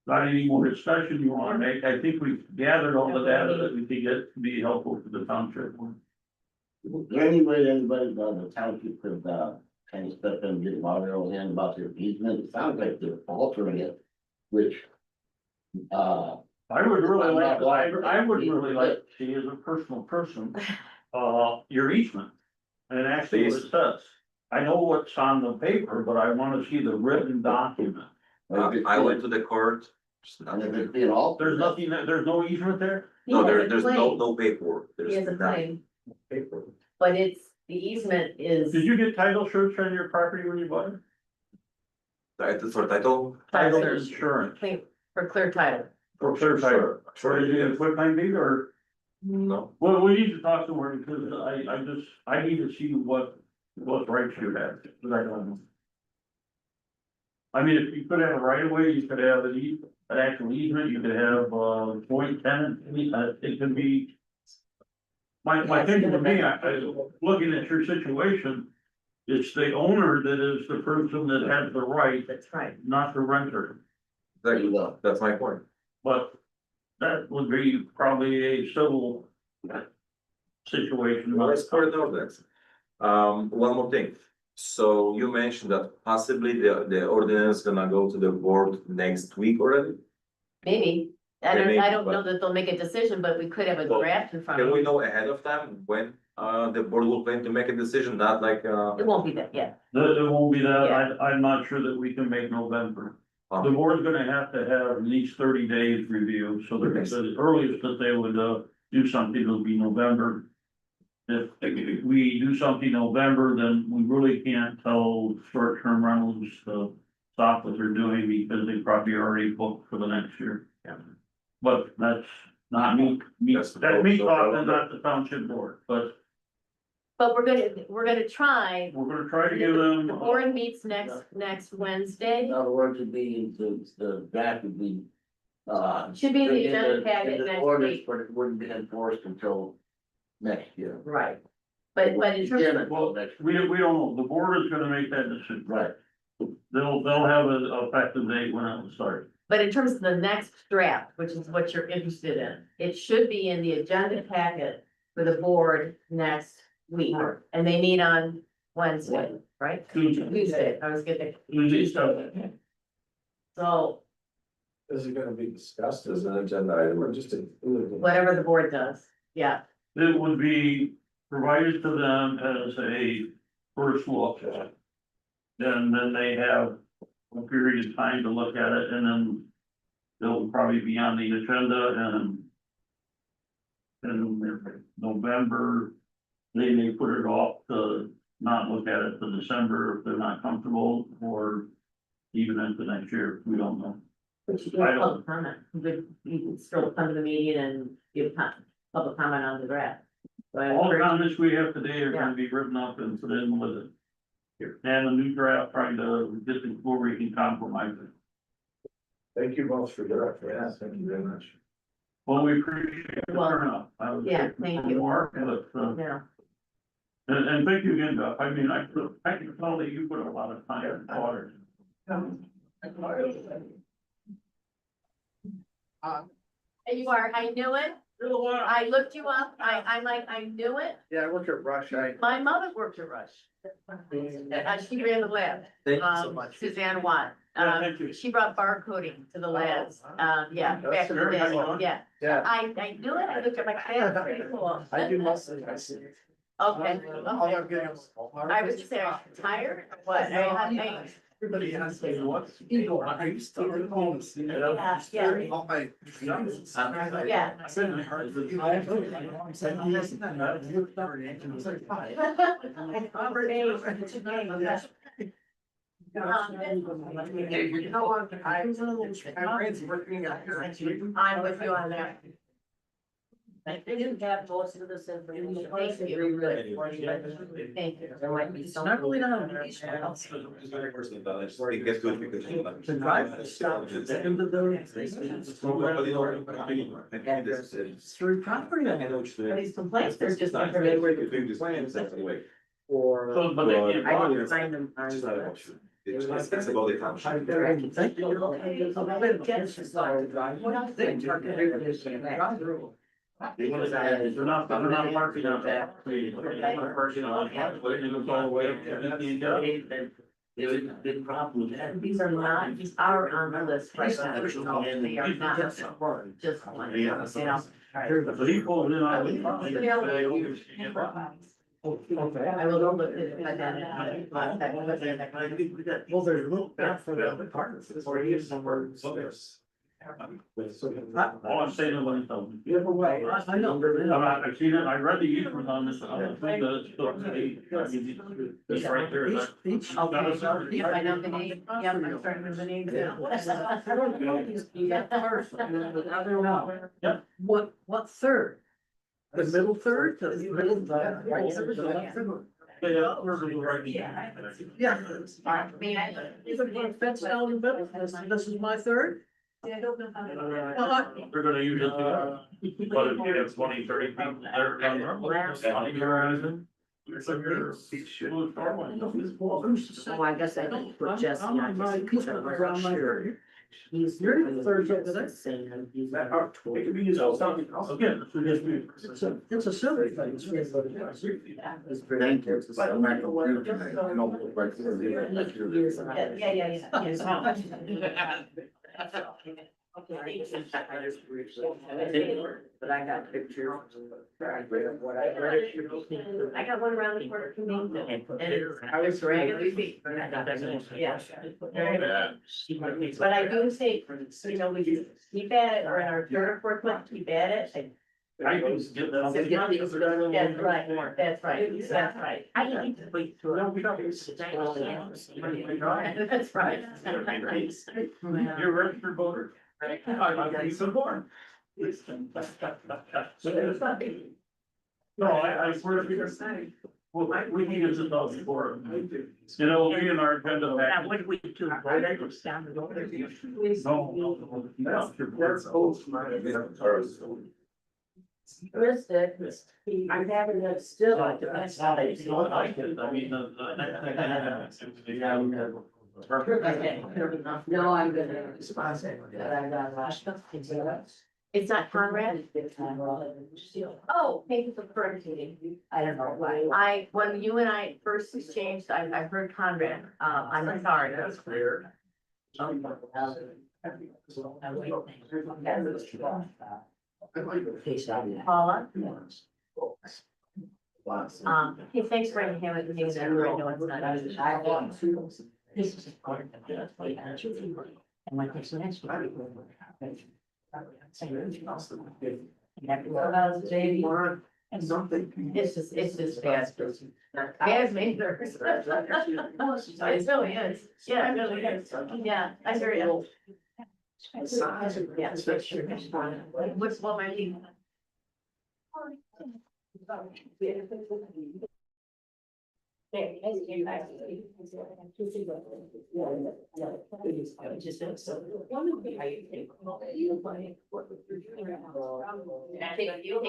got any more discussion you wanna make, I think we've gathered all the data that we think it to be helpful for the township. Is there any way anybody on the township could, kind of step in and get Mario in about their easement? It sounds like they're altering it, which, I would really like, I'm not I would really like to see as a personal person, your easement. And actually what it says. I know what's on the paper, but I wanna see the written document. I went to the court. And if it's being altered. There's nothing, there's no easement there? No, He has a there's claim. no paperwork. He There's has a nothing. claim, but it's, the easement is. Did you get title search on your property when you bought it? Title? Title search. insurance, Claim for clear title. for clear title. Sure. Did you get a quick claim deed or? No. Well, we need to talk to her because I need to see what rights you have, because I don't know. I mean, if you could have a right of way, you could have an actual easement, you could have, joint tenant, it could be. My thing for me, looking at your situation, it's the owner that is the person that has the right, That's right. not the renter. There you go. That's my point. But that would be probably a civil situation. Well, let's put it out there. One more thing. So you mentioned that possibly the ordinance gonna go to the board next week already? Maybe. I Maybe, don't know but- that they'll make a decision, but we could have a Well, draft in front Can of we them. know ahead of time when the board will plan to make a decision, not like It won't be that, yeah. It won't be that, Yeah. I'm not sure that we can make November. The um, board's gonna have to have at least 30 days review, so the earliest that they would, do something will be November. If we do something November, then we really can't tell short-term rentals to stop what they're doing because they probably already booked for the next year. Yeah. But that's not me, That's the that's me board, so talking, probably- not the township board, but But we're gonna try. we're gonna try to give them. The board meets next Wednesday. In other words, it'd be, the draft would be. Should be in the in agenda packet in the next ordinance, week. But it wouldn't be enforced until next year. Right. But in terms Begin of, until next We year. don't know, the board is gonna make that decision. Right. They'll have an effective date when it will start. but in terms of the next draft, which is what you're interested in, it should be in the agenda packet for the board next week. And they meet on Wednesday, right? Tuesday, I was getting, so Is it gonna be discussed as an agenda item or just included? whatever the board does, yeah. It would be provided to them as a first look. And then they have a period of time to look at it and then they'll probably be on the agenda and in November, they may put it off to not look at it to December if they're not comfortable or even into next year, we don't know. But you do I have don't- public comment, you can still come to the meeting and give public comment on the draft. So I All the encourage- comments we have today are gonna be written up and put in with it. And a new draft trying to get the, where we can compromise it. Thank you both for your effort. Yes, thank you very much. Well, we appreciate the Well, turnout. I was yeah, looking thank for you. more, but, Yeah, and thank you again, Doug. I mean, I can tell that you put a lot of time and thought in and you are, I knew it, I looked you up, I'm like, I knew it, Yeah, I work at Rush, my mother worked at Rush. She ran the lab. Thank you so much. Suzanne Watt, Yeah, thank you. she brought barcoding to the labs, yeah, That's back in the very day, nice. yeah. Yeah. I knew it, I looked at my, that's pretty cool. I do mostly, I see. Okay. All I'm getting is- I was just saying, tired, or what, Everybody has to, what, people, are you still at home? Yeah, yeah. All my. Yeah. I said my heart. You know what, my brain's working. I'm with you on that. I didn't have most of this information. Thank you. Thank you. There might be some. It gets good because. Through property. These complaints, they're just information. Or. So, but they can't. I block didn't it. find them on. It's about the township. They're not parking on that. They're not parking on that, but it goes all the way up to the end. big problem with that. These are not, these are on the list right now. They are not just one, you know. So he pulls in on the. I will go look at it. Well, there's no back for the apartments, it's already is somewhere. All I'm saying is what he told me. You have a way. I know. I've seen it, I read the easements on this, on the thing that it's still, it's right there. Okay, if I know the name, yeah, I'm starting with the name too. I don't know, you got the first one, and the other one. Yep. What third? The middle third? The middle. Yeah, we're right. Yeah. You're gonna put a fence down the middle, this is my third? They're gonna use it, but if you have 20, 30 people there. So I guess I didn't put Jesse on this because I wasn't sure. He's. You're the third over there. Saying he's. It could be used as something else. Again, It's a silly thing. He's pretty good. But I got pictures. I got one around the corner from me, and it's, I was regularly feet. Yeah. But I do say, you know, we just keep at it, or in our third or fourth month, keep at it. I can get that. That's right, that's right, that's right. I need to wait through. No, we don't. That's right. You're a registered voter. I'm born. No, I swear to you. Well, we need to just talk before. You know, we in our agenda. Now, what do we do? Down the road? That's old. Missed it. I'm having it still. I mean, No, I'm gonna. It's not Conrad? Oh, thank you for correcting me. I don't know why. When you and I first exchanged, I heard Conrad. I'm sorry. That's clear. Paula? Hey, thanks for having me. Things that I know it's not. I want to. This is just part of it. And my question next week. And something. It's just bad. Bad manners. It really is. Yeah, it really is. Yeah, I hear you. Yeah, that's true. What's what my name? Take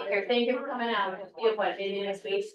care. Thank you for coming out. You have what, maybe next week?